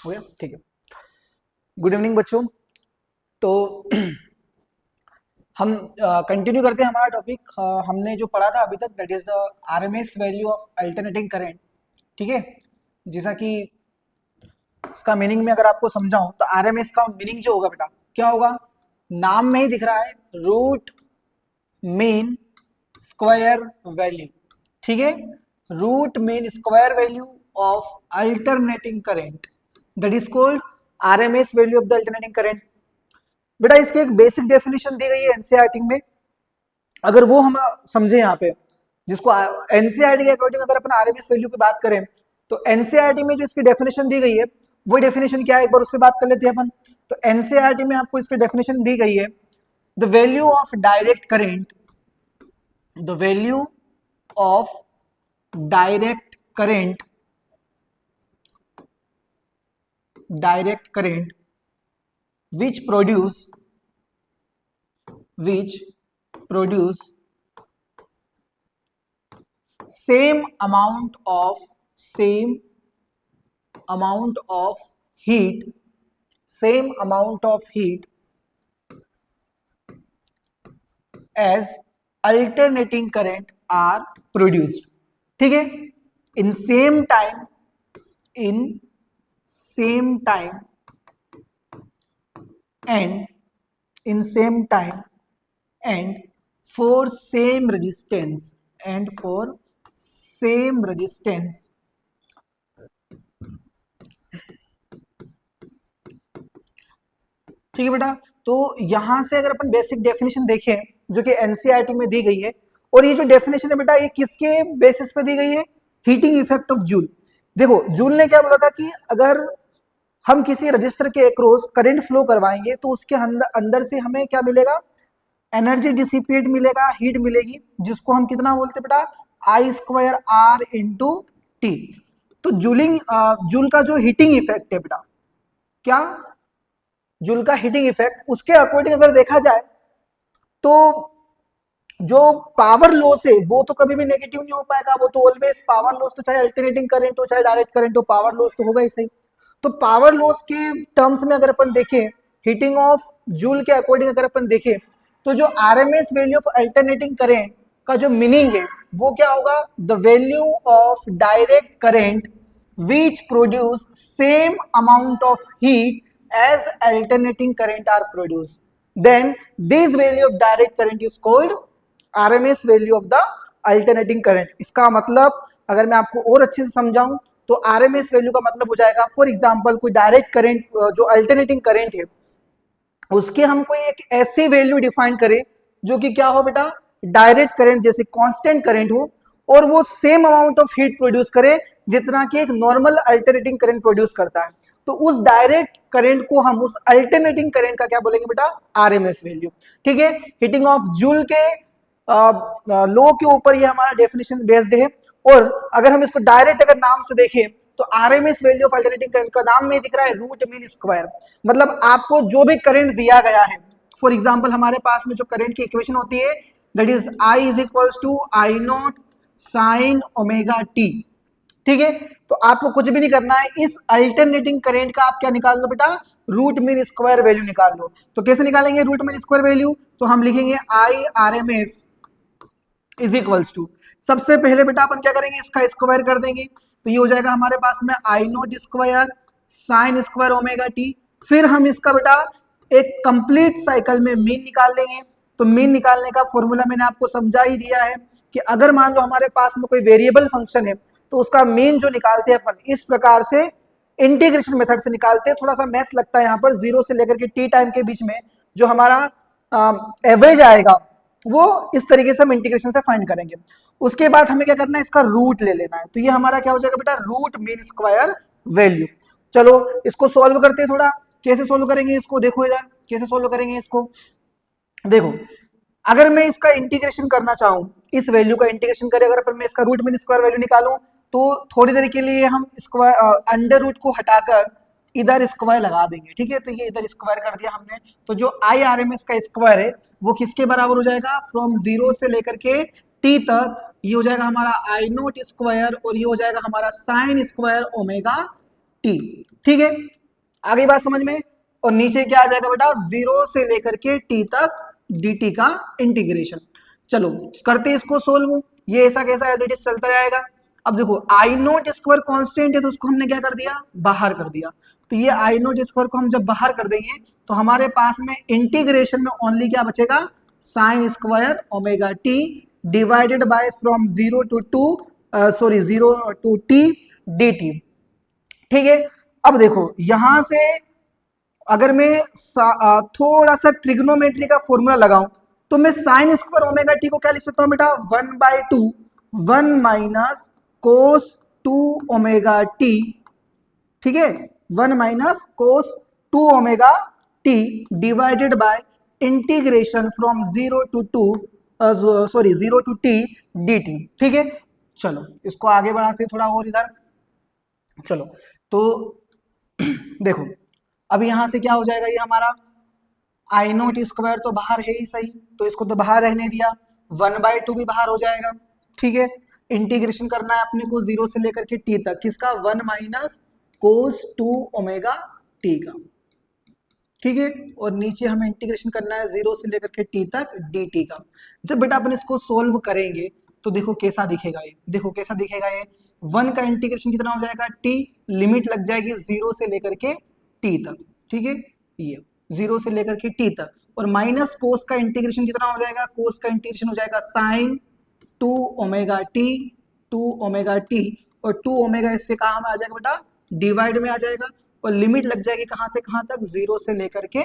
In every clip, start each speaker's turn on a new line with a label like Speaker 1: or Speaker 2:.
Speaker 1: हो गया, ठीक है। गुड इवनिंग बच्चों। तो हम कंटिन्यू करते हैं हमारा टॉपिक। हमने जो पढ़ा था अभी तक, that is the RMS value of alternating current. ठीक है, जैसा कि इसका मीनिंग में अगर आपको समझाऊं तो आरएमएस का मीनिंग जो होगा बेटा क्या होगा, नाम में ही दिख रहा है, रूट मीन स्क्वायर वैल्यू। ठीक है, root mean square value of alternating current, that is called RMS value of the alternating current. बेटा इसकी एक बेसिक डेफिनेशन दी गई है एनसीईआरटी में, अगर वो हम समझे यहाँ पे, जिसको एनसीईआरटी के अकॉर्डिंग अगर अपन आरएमएस वैल्यू की बात करें तो एनसीईआरटी में जो इसकी डेफिनेशन दी गई है वो डेफिनेशन क्या है, एक बार उस पर बात कर लेते हैं अपन। तो एनसीईआरटी में आपको इसकी डेफिनेशन दी गई है, the value of direct current, the value of direct current, direct current which produce same amount of heat as alternating current are produced। ठीक है, in same time and for same resistance ठीक है बेटा। तो यहां से अगर अपन बेसिक डेफिनेशन देखें जो कि एनसीईआरटी में दी गई है, और ये जो डेफिनेशन है बेटा ये किसके बेसिस पे दी गई है, हीटिंग इफेक्ट ऑफ जूल। देखो जूल ने क्या बोला था कि अगर हम किसी रजिस्टर के अक्रॉस करंट फ्लो करवाएंगे तो उसके अंदर से हमें क्या मिलेगा, एनर्जी डिसिपेट मिलेगा, हीट मिलेगी, जिसको हम कितना बोलते बेटा, आई स्क्वायर आर इंटू टी। तो जूल का जो हीटिंग इफेक्ट है बेटा, क्या जूल का हीटिंग इफेक्ट, उसके अकॉर्डिंग अगर देखा जाए तो जो पावर लॉस है वो तो कभी भी नेगेटिव नहीं हो पाएगा, वो तो ऑलवेज पावर लॉस, तो चाहे अल्टरनेटिंग करंट हो चाहे डायरेक्ट करंट हो, पावर लॉस तो होगा ही सही। तो पावर लॉस के टर्म्स में अगर अपन देखें, हीटिंग ऑफ जूल के अकॉर्डिंग अगर अपन देखें, तो जो RMS value of alternating current का जो मीनिंग है वो क्या होगा, the value of direct current which produce same amount of heat as alternating current are produced, then this value of direct current is called RMS value of the alternating current। इसका मतलब अगर मैं आपको और अच्छे से समझाऊं तो RMS वैल्यू का मतलब हो जाएगा, फॉर एग्जांपल कोई डायरेक्ट करंट जो अल्टरनेटिंग करंट है उसके हम कोई एक ऐसी वैल्यू डिफाइन करें जो कि क्या हो बेटा, डायरेक्ट करंट जैसे कांस्टेंट करंट हो, और वो same amount of heat produce करे जितना कि एक नॉर्मल अल्टरनेटिंग करंट प्रोड्यूस करता है। तो उस डायरेक्ट करंट को हम उस अल्टरनेटिंग करंट का क्या बोलेंगे बेटा, आरएमएस वैल्यू। ठीक है, हीटिंग ऑफ जूल के लॉ के ऊपर ये हमारा डेफिनेशन बेस्ड है। और अगर हम इसको डायरेक्ट अगर नाम से देखें तो RMS value of alternating current का नाम में दिख रहा है रूट मीन स्क्वायर, मतलब आपको जो भी करंट दिया गया है, फॉर एग्जांपल हमारे पास में जो करंट की इक्वेशन होती है that is I is equals to I nought sine omega t. ठीक है, तो आपको कुछ भी नहीं करना है, इस अल्टरनेटिंग करंट का आप क्या निकाल लो बेटा, रूट मीन स्क्वायर वैल्यू निकाल लो। तो कैसे निकालेंगे रूट मीन स्क्वायर वैल्यू, तो हम लिखेंगे I R M S is equals to, सबसे पहले बेटा अपन क्या करेंगे, इसका स्क्वायर कर देंगे, तो ये हो जाएगा हमारे पास में I nought square sine square omega t. फिर हम इसका बेटा एक कंप्लीट साइकिल में मीन निकाल लेंगे। तो मीन निकालने का फॉर्मूला मैंने आपको समझा ही दिया है कि अगर मान लो हमारे पास में कोई वेरिएबल फंक्शन है तो उसका मीन जो निकालते हैं अपन इस प्रकार से इंटीग्रेशन मेथड से निकालते हैं। थोड़ा सा मैथ्स लगता है यहाँ पर, जीरो से लेकर के टी टाइम के बीच में जो हमारा एवरेज आएगा वो इस तरीके से हम इंटीग्रेशन से फाइंड करेंगे। उसके बाद हमें क्या करना है, इसका रूट ले लेना है। तो ये हमारा क्या हो जाएगा बेटा, रूट मीन स्क्वायर वैल्यू। चलो इसको सॉल्व करते हैं, थोड़ा कैसे सॉल्व करेंगे इसको, देखो इधर कैसे सॉल्व करेंगे इसको। देखो अगर मैं इसका इंटीग्रेशन करना चाहूं, इस वैल्यू का इंटीग्रेशन करें, अगर मैं इसका रूट मीन स्क्वायर वैल्यू निकालूं तो थोड़ी देर के लिए हम स्क्वायर अंडर रूट को हटाकर इधर स्क्वायर लगा देंगे। ठीक है, तो ये इधर स्क्वायर कर दिया हमने, तो जो आई आर एम एस का स्क्वायर है वो किसके बराबर हो जाएगा, फ्रॉम जीरो से लेकर के टी तक, ये हो जाएगा हमारा आई नोट स्क्वायर और ये हो जाएगा हमारा साइन स्क्वायर ओमेगा टी। ठीक है, आ गई बात समझ में। और नीचे क्या आ जाएगा बेटा, 0 से लेकर के t तक dt का इंटीग्रेशन। चलो करते हैं इसको सोल्व। ये ऐसा कैसा एज इट इज चलता जाएगा। अब देखो आई नोट स्क्वायर कांस्टेंट है तो उसको हमने क्या कर दिया, बाहर कर दिया। तो ये आई नोट स्क्वायर को हम जब बाहर कर देंगे तो हमारे पास में इंटीग्रेशन में ओनली क्या बचेगा, sign square omega T divided by from 0 to 2 0 to t dt। ठीक है। अब देखो यहां से अगर मैं थोड़ा सा ट्रिग्नोमेट्री का फॉर्मूला लगाऊं तो मैं साइन स्क्वायर ओमेगा टी को क्या लिख सकता हूं बेटा, 1/2 1 माइनस कोस 2 ओमेगा टी। ठीक है, 1 minus cos 2 omega T divided by integration from 0 to 2 0 to t dt। ठीक है, चलो इसको आगे बढ़ाते थोड़ा और इधर। चलो तो देखो अब यहां से क्या हो जाएगा, ये हमारा आई नोट स्क्वायर तो बाहर है ही सही, तो इसको तो बाहर रहने दिया, 1/2 भी बाहर हो जाएगा। ठीक है, इंटीग्रेशन करना है अपने को 0 से लेकर के t तक, किसका, 1 माइनस कोस 2 ओमेगा t का। ठीक है, और नीचे हमें इंटीग्रेशन करना है 0 से लेकर के t तक dt का। जब बेटा अपन इसको सोल्व करेंगे तो देखो कैसा दिखेगा ये, देखो कैसा दिखेगा ये, 1 का इंटीग्रेशन कितना हो जाएगा, t लिमिट लग जाएगी 0 से लेकर के t तक। ठीक है, ये 0 से लेकर के t तक, और माइनस कोस का इंटीग्रेशन कितना हो जाएगा, कोस का इंटीग्रेशन हो जाएगा sine 2 omega t 2 omega t, और 2 ओमेगा इसके कहाँ में आ जाएगा बेटा, डिवाइड में आ जाएगा, और लिमिट लग जाएगी कहां से कहां तक, 0 से लेकर के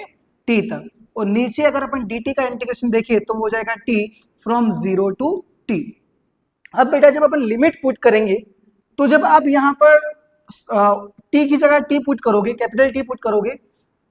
Speaker 1: t तक। और नीचे अगर अपन dt का इंटीग्रेशन देखें तो हो जाएगा t फ्रॉम 0 to t। अब बेटा जब अपन लिमिट पुट करेंगे तो जब आप यहाँ पर t की जगह t पुट करोगे, कैपिटल T पुट करोगे,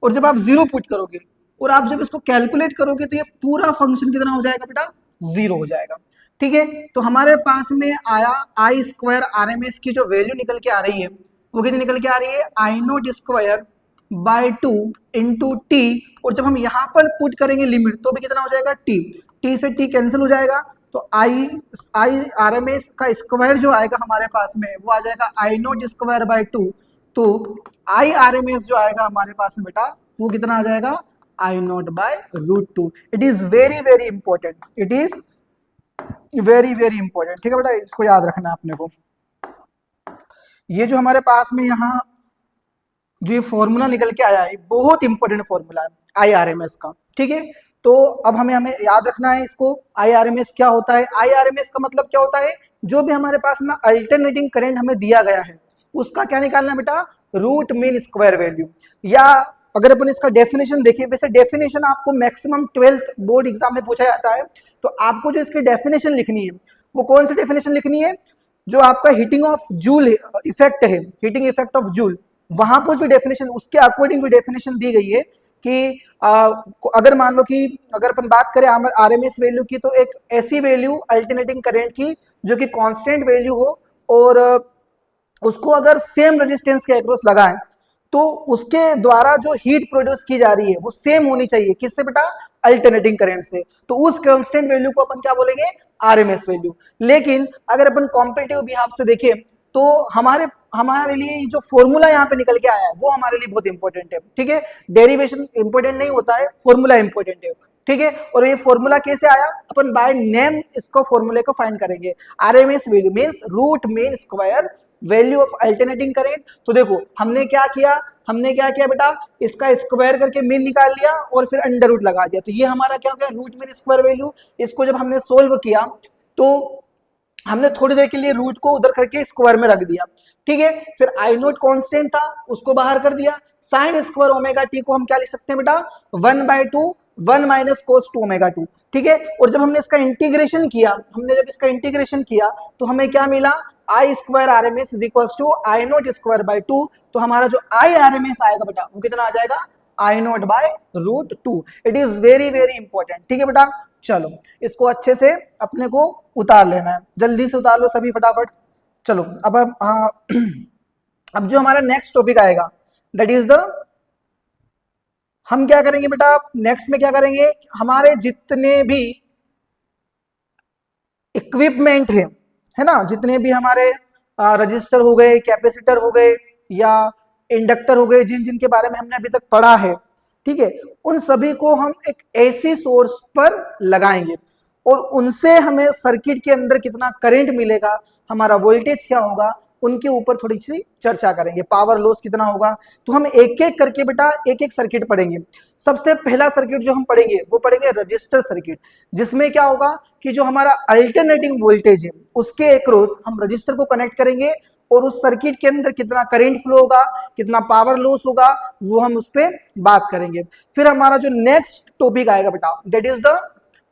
Speaker 1: और जब आप 0 पुट करोगे और आप जब इसको कैलकुलेट करोगे तो ये पूरा फंक्शन कितना हो जाएगा बेटा, 0 हो जाएगा। ठीक है, तो हमारे पास में आया आई स्क्वायर आर एम एस की जो वैल्यू निकल के आ रही है वो कितनी निकल के आ रही है, I nought square by 2 into t, और जब हम यहाँ पर पुट करेंगे लिमिट तो भी कितना हो जाएगा, टी से टी कैंसिल हो जाएगा, तो आई आई आर एम एस का स्क्वायर जो आएगा हमारे पास में वो आ जाएगा आई नोट स्क्वायर बाय 2। तो आई आर एम एस जो आएगा हमारे पास में बेटा वो कितना आ जाएगा, I nought by √2। It is very very important, it is very very important. ठीक है बेटा, इसको याद रखना है अपने को। ये जो हमारे पास में यहाँ जो ये फॉर्मूला निकल के आया है बहुत इंपॉर्टेंट फॉर्मूला है आई आर एम एस का। ठीक है, तो अब हमें याद रखना है इसको, आई आर एम एस क्या होता है। आई आर एम एस का मतलब क्या होता है, जो भी हमारे पास में अल्टरनेटिंग करंट हमें दिया गया है उसका क्या निकालना है बेटा, रूट मीन स्क्वायर वैल्यू। या अगर अपन इसका डेफिनेशन देखिए, वैसे डेफिनेशन आपको मैक्सिमम 12th बोर्ड एग्जाम में पूछा जाता है, तो आपको जो इसकी डेफिनेशन लिखनी है वो कौन सी डेफिनेशन लिखनी है, जो आपका हीटिंग ऑफ जूल इफेक्ट है, हीटिंग इफेक्ट ऑफ जूल, वहां पर जो डेफिनेशन उसके अकॉर्डिंग जो डेफिनेशन दी गई है कि अगर मान लो कि अगर अपन बात करें आरएमएस वैल्यू की, तो एक ऐसी वैल्यू अल्टरनेटिंग करंट की जो कि कांस्टेंट वैल्यू हो और उसको अगर सेम रेजिस्टेंस के अक्रॉस लगाएं तो उसके द्वारा जो हीट प्रोड्यूस की जा रही है वो सेम होनी चाहिए, किससे बेटा, अल्टरनेटिंग करंट से। तो उस कांस्टेंट वैल्यू को अपन क्या बोलेंगे, आरएमएस वैल्यू। लेकिन अगर अपन कॉम्पिटिटिव बिहाफ से देखें तो हमारे लिए जो फॉर्मूला यहाँ पे निकल के आया है वो हमारे लिए बहुत इंपॉर्टेंट है। ठीक है, डेरिवेशन इंपॉर्टेंट नहीं होता है, फॉर्मूला इंपॉर्टेंट है। ठीक है, और ये फॉर्मूला कैसे आया, अपन बाय नेम इसको फॉर्मूले को फाइंड करेंगे। RMS value means root mean square value of alternating current. तो देखो हमने क्या किया बेटा, इसका स्क्वायर करके मीन निकाल लिया और फिर अंडर रूट लगा दिया, तो ये हमारा क्या हो गया, रूट मीन स्क्वायर वैल्यू। इसको जब हमने सोल्व किया तो हमने थोड़ी देर के लिए रूट को उधर करके स्क्वायर में रख दिया। ठीक है, फिर आई नोट कांस्टेंट था उसको बाहर कर दिया, साइन स्क्वायर ओमेगा टी को हम क्या लिख सकते हैं बेटा, 1/2 1 माइनस कोस 2 ओमेगा 2। ठीक है, और जब हमने इसका इंटीग्रेशन किया तो हमें क्या मिला, I square R M S is equal to I nought square by 2। तो हमारा जो आई आर एम एस आएगा बेटा वो कितना आ जाएगा, I nought by √2। It is very very important. ठीक है बेटा, चलो इसको अच्छे से अपने को उतार लेना है, जल्दी से उतार लो सभी फटाफट। चलो अब अब जो हमारा नेक्स्ट टॉपिक आएगा दैट इज हम क्या करेंगे बेटा, नेक्स्ट में क्या करेंगे, हमारे जितने भी इक्विपमेंट है ना, जितने भी हमारे रजिस्टर हो गए, कैपेसिटर हो गए, या इंडक्टर हो गए, जिन जिनके बारे में हमने अभी तक पढ़ा है, ठीक है, उन सभी को हम एक ऐसी सोर्स पर लगाएंगे और उनसे हमें सर्किट के अंदर कितना करंट मिलेगा, हमारा वोल्टेज क्या होगा, उनके ऊपर थोड़ी सी चर्चा करेंगे। पावर लॉस कितना होगा, तो हम एक एक करके बेटा एक एक सर्किट पढ़ेंगे। सबसे पहला सर्किट जो हम पढ़ेंगे वो पढ़ेंगे रजिस्टर सर्किट, जिसमें क्या होगा कि जो हमारा अल्टरनेटिंग वोल्टेज है उसके अक्रॉस हम रजिस्टर को कनेक्ट करेंगे और उस सर्किट के अंदर कितना करंट फ्लो होगा, कितना पावर लॉस होगा, वो हम उस पर बात करेंगे। फिर हमारा जो नेक्स्ट टॉपिक आएगा बेटा दैट इज द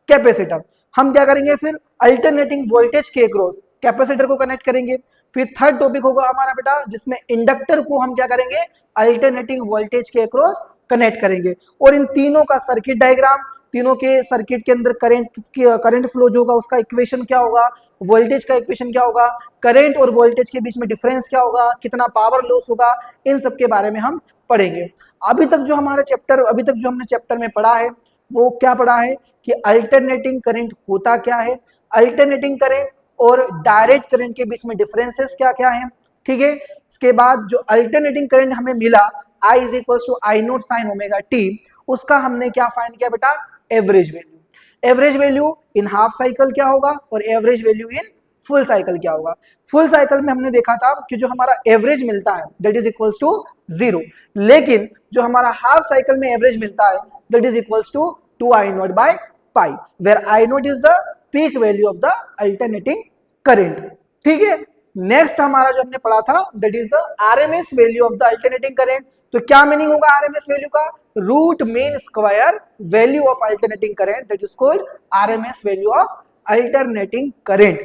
Speaker 1: कैपेसिटर। हम क्या करेंगे, फिर अल्टरनेटिंग वोल्टेज के अक्रॉस कैपेसिटर को कनेक्ट करेंगे। फिर थर्ड टॉपिक होगा हमारा बेटा जिसमें इंडक्टर को हम क्या करेंगे, अल्टरनेटिंग वोल्टेज के अक्रॉस कनेक्ट करेंगे। और इन तीनों का सर्किट डायग्राम, तीनों के सर्किट के अंदर करंट फ्लो जो होगा उसका इक्वेशन क्या होगा, वोल्टेज का इक्वेशन क्या होगा, करंट और वोल्टेज के बीच में डिफरेंस क्या होगा, कितना पावर लॉस होगा, इन सब के बारे में हम पढ़ेंगे। अभी तक जो हमने चैप्टर में पढ़ा है वो क्या पढ़ा है कि अल्टरनेटिंग करंट होता क्या है, अल्टरनेटिंग करंट और डायरेक्ट करंट के बीच में डिफरेंसेस क्या क्या है, ठीक है। इसके बाद जो अल्टरनेटिंग करंट हमें मिला I is equal to I note sine omega t, उसका हमने क्या फाइंड किया बेटा, average value. Average value in half cycle क्या होगा और average value in full cycle क्या होगा। फुल साइकिल में हमने देखा था कि जो हमारा एवरेज मिलता है दैट इज इक्वल्स टू 0, लेकिन जो हमारा हाफ साइकिल में एवरेज मिलता है that is equals to 2I0 by pi, where I0 is the peak value of the alternating current, ठीक है। नेक्स्ट हमारा जो हमने पढ़ा था that is the RMS value of the alternating current. तो क्या मीनिंग होगा आरएमएस वैल्यू का, root mean square value of alternating current, that is called RMS value of alternating current.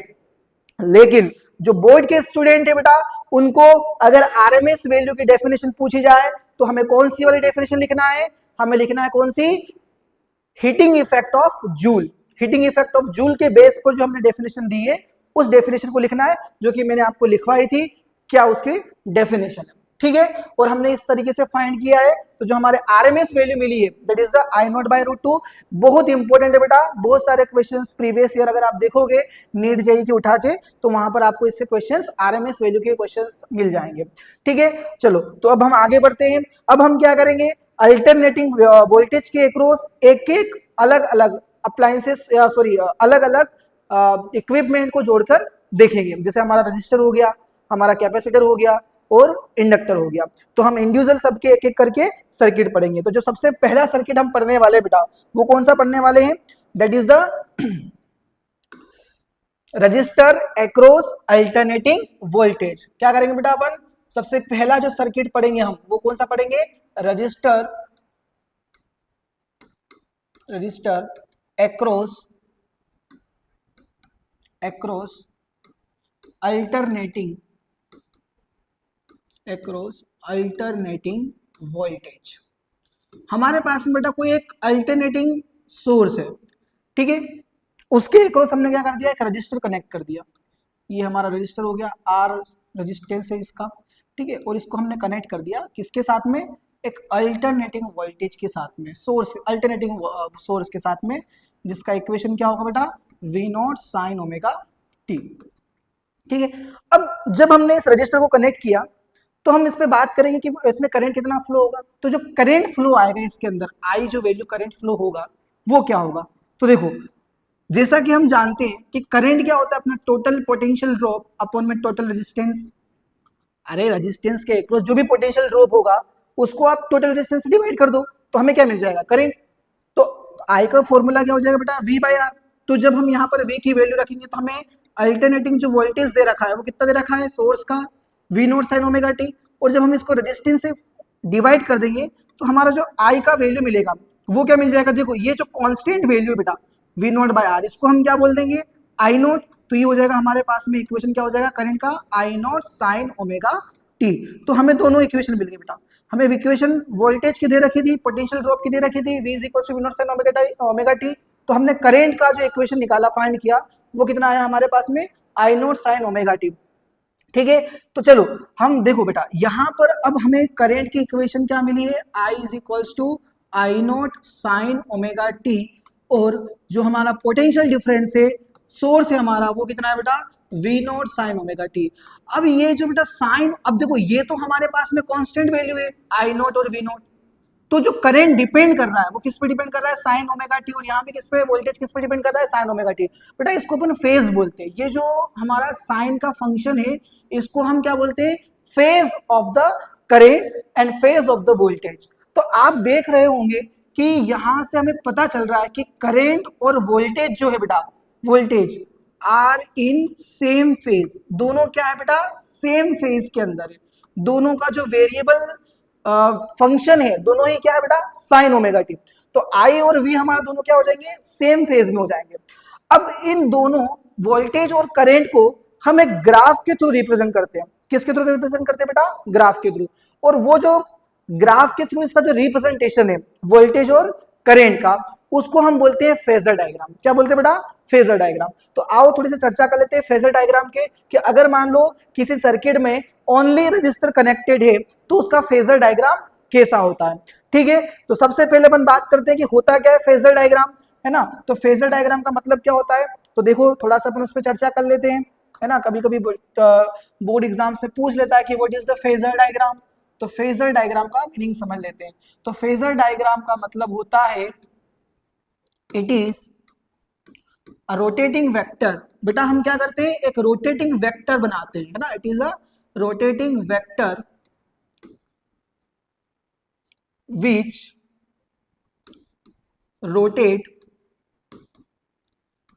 Speaker 1: लेकिन जो बोर्ड के स्टूडेंट है बेटा, उनको अगर आरएमएस वैल्यू की डेफिनेशन पूछी जाए तो हमें कौन सी वाली डेफिनेशन लिखना है, हमें लिखना है कौन सी, heating effect of Joule. Heating effect of Joule के बेस पर जो हमने डेफिनेशन दी है उस डेफिनेशन को लिखना है, जो कि मैंने आपको लिखवाई थी, क्या उसकी डेफिनेशन है, ठीक है। और हमने इस तरीके से फाइंड किया है। तो जो हमारे आरएमएस वैल्यू मिली है that is the I0 by root 2, बहुत इंपॉर्टेंट है बेटा। बहुत सारे क्वेश्चंस प्रीवियस ईयर अगर आप देखोगे नीट जेईई की उठा के, तो वहां पर आपको इससे क्वेश्चंस आरएमएस वैल्यू के क्वेश्चंस मिल जाएंगे, ठीक है। चलो तो अब हम आगे बढ़ते हैं। अब हम क्या करेंगे, अल्टरनेटिंग वोल्टेज के अक्रॉस एक एक अलग अलग अप्लायंसेस अलग अलग इक्विपमेंट को जोड़कर देखेंगे। जैसे हमारा रजिस्टर हो गया, हमारा कैपेसिटर हो गया और इंडक्टर हो गया। तो हम इंडिविजुअल सबके एक एक करके सर्किट पढ़ेंगे। तो जो सबसे पहला सर्किट हम पढ़ने वाले बेटा वो कौन सा पढ़ने वाले हैं, that is the register across alternating voltage. क्या करेंगे बेटा अपन, सबसे पहला जो सर्किट पढ़ेंगे हम वो कौन सा पढ़ेंगे, रजिस्टर अक्रॉस अल्टरनेटिंग वोल्टेज। हमारे पास में बेटा कोई एक अल्टरनेटिंग सोर्स है, ठीक है, उसके अक्रॉस हमने क्या कर दिया, एक रजिस्टर कनेक्ट कर दिया। ये हमारा रजिस्टर हो गया, आर रजिस्टेंस है इसका, ठीक है। और इसको हमने कनेक्ट कर दिया किसके साथ में, एक अल्टरनेटिंग वोल्टेज के साथ में, सोर्स अल्टरनेटिंग सोर्स के साथ में, जिसका इक्वेशन क्या होगा बेटा, V0 साइन ओमेगा टी, ठीक है। अब जब हमने इस रजिस्टर को कनेक्ट किया तो हम इस पे बात करेंगे कि इसमें करंट कितना फ्लो होगा। तो जो करंट फ्लो आएगा इसके अंदर, आई जो वैल्यू करंट फ्लो होगा वो क्या होगा। तो देखो जैसा कि हम जानते हैं कि करंट क्या होता है, अपना टोटल पोटेंशियल ड्रॉप अपॉन में टोटल रेजिस्टेंस। अरे रेजिस्टेंस के अक्रॉस जो भी पोटेंशियल ड्रॉप होगा उसको आप टोटल रेजिस्टेंस से डिवाइड कर दो तो हमें क्या मिल जाएगा, करंट। तो आई का फॉर्मूला क्या हो जाएगा बेटा, V बाई आर। तो जब हम यहाँ पर V की वैल्यू रखेंगे तो हमें अल्टरनेटिंग जो वोल्टेज दे रखा है वो कितना दे रखा है, सोर्स का V0 साइन ओमेगा टी। और जब हम इसको रेजिस्टेंस से डिवाइड कर देंगे तो हमारा जो I का वैल्यू मिलेगा वो क्या मिल जाएगा, देखो ये जो कांस्टेंट वैल्यू बेटा V0 बाय आर, इसको हम क्या बोल देंगे, I0। तो ये हो जाएगा हमारे पास में इक्वेशन क्या हो जाएगा करंट का, I0 साइन ओमेगा टी। तो हमें दोनों इक्वेशन मिल गए बेटा। हमें इक्वेशन वोल्टेज की दे रखी थी, पोटेंशियल ड्रॉप की दे रखी थी, V is equal to V0 sine omega t. तो हमने करंट का जो इक्वेशन निकाला, फाइंड किया, वो कितना आया हमारे पास में, I0 साइन ओमेगा टी, ठीक है। तो चलो हम देखो बेटा यहां पर अब हमें करंट की इक्वेशन क्या मिली है, I is equal to I0 sine omega t, और जो हमारा पोटेंशियल डिफरेंस है, सोर्स है हमारा, वो कितना है बेटा, V not sine omega t. अब ये जो बेटा साइन, अब देखो ये तो हमारे पास में कांस्टेंट वैल्यू है आई नॉट और वी नॉट, तो जो करंट डिपेंड कर रहा है वो किस पे डिपेंड कर रहा है, साइन ओमेगा टी, और यहाँ पे किस पे, वोल्टेज किस पे डिपेंड कर रहा है, साइन ओमेगा टी। बेटा इसको अपन फेज बोलते हैं, ये जो हमारा साइन का फंक्शन है इसको हम क्या बोलते हैं, phase of the current and phase of the voltage. तो आप देख रहे होंगे कि यहां से हमें पता चल रहा है कि करेंट और वोल्टेज जो है बेटा, voltage are in same phase, दोनों क्या है बेटा, सेम फेज के अंदर है, दोनों का जो वेरिएबल फंक्शन है दोनों ही क्या है बेटा, साइन ओमेगा टी। तो आई और वी हमारा दोनों क्या हो जाएंगे, सेम फेज में हो जाएंगे। अब इन दोनों वोल्टेज और करंट को हम एक ग्राफ के थ्रू रिप्रेजेंट करते हैं, किसके थ्रू रिप्रेजेंट करते हैं बेटा, ग्राफ के थ्रू। और वो जो ग्राफ के थ्रू इसका जो रिप्रेजेंटेशन है वोल्टेज और करंट का, उसको हम बोलते हैं फेजर डायग्राम। क्या बोलते हैं बेटा, फेजर डायग्राम। तो आओ थोड़ी सी चर्चा कर लेते हैं फेजर डायग्राम के, कि अगर मान लो किसी सर्किट में ओनली रजिस्टर कनेक्टेड है तो उसका फेजर डायग्राम कैसा होता है। ठीक है, तो सबसे पहले अपन बात करते हैं कि होता क्या है फेजर डायग्राम, है ना। तो फेजर डायग्राम का मतलब क्या होता है, तो देखो थोड़ा सा अपन उस पर चर्चा कर लेते हैं, है ना। कभी कभी बोर्ड एग्जाम से पूछ लेता है कि what is the phasor diagram. तो फेजर डायग्राम का मीनिंग समझ लेते हैं। तो फेजर डायग्राम का मतलब होता है, it is a rotating vector. बेटा हम क्या करते हैं, एक रोटेटिंग वेक्टर बनाते हैं, है ना। It is a rotating vector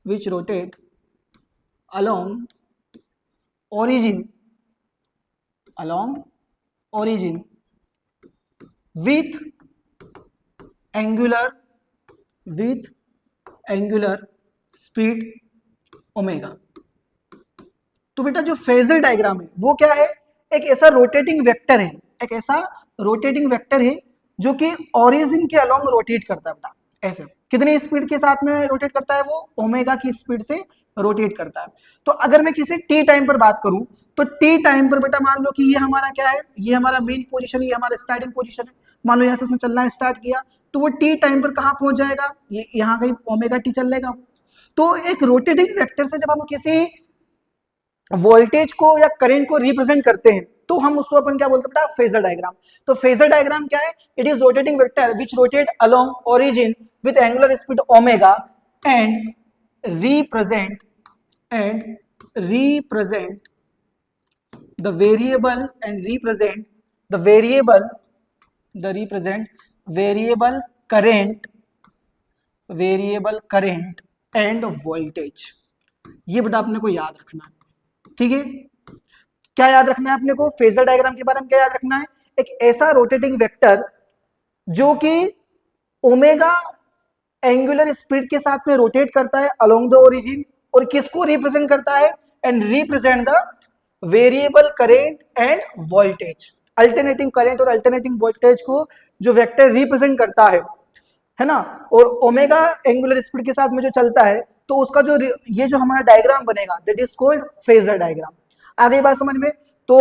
Speaker 1: which rotate along origin with angular speed omega. तो बेटा जो फेजर डायग्राम है वो क्या है, एक ऐसा रोटेटिंग वेक्टर है, एक ऐसा रोटेटिंग वेक्टर है जो कि ओरिजिन के अलोंग रोटेट करता है बेटा। ऐसे कितनी स्पीड के साथ में रोटेट करता है वो, ओमेगा की स्पीड से रोटेट करता है। तो अगर मैं किसी टी टाइम पर बात करूं, तो टी टाइम पर बेटा मान लो कि ये हमारा क्या है, ये हमारा मेन पोजीशन, ये हमारा स्टार्टिंग पोजीशन है। मान लो यहाँ से उसने चलना स्टार्ट किया, तो वो टी टाइम पर कहाँ पहुंच जाएगा, ये यहाँ कहीं ओमेगा टी चलेगा। तो एक रोटेटिंग वेक्टर से जब हम किसी वोल्टेज को या करंट को रिप्रेजेंट करते हैं तो हम उसको अपन क्या बोलते हैं बेटा, फेजर डायग्राम। तो फेजर डायग्राम क्या है, it is rotating vector which rotate along origin with angular speed omega and represent the variable current end voltage. ये बेटा अपने को याद रखना है, ठीक है। क्या याद रखना है अपने को, फेजर डायग्राम के बारे में क्या याद रखना है, एक ऐसा रोटेटिंग वेक्टर जो कि ओमेगा एंगुलर स्पीड के साथ में रोटेट करता है अलोंग द ओरिजिन, और किसको रिप्रेजेंट करता है, and represent the variable current end voltage. Alternating current और अल्टरनेटिंग वोल्टेज को जो वेक्टर रिप्रेजेंट करता है ना, और ओमेगा एंगुलर स्पीड के साथ में जो चलता है, तो उसका जो ये जो हमारा डायग्राम बनेगा that is called phasor diagram. आ गई बात समझ में। तो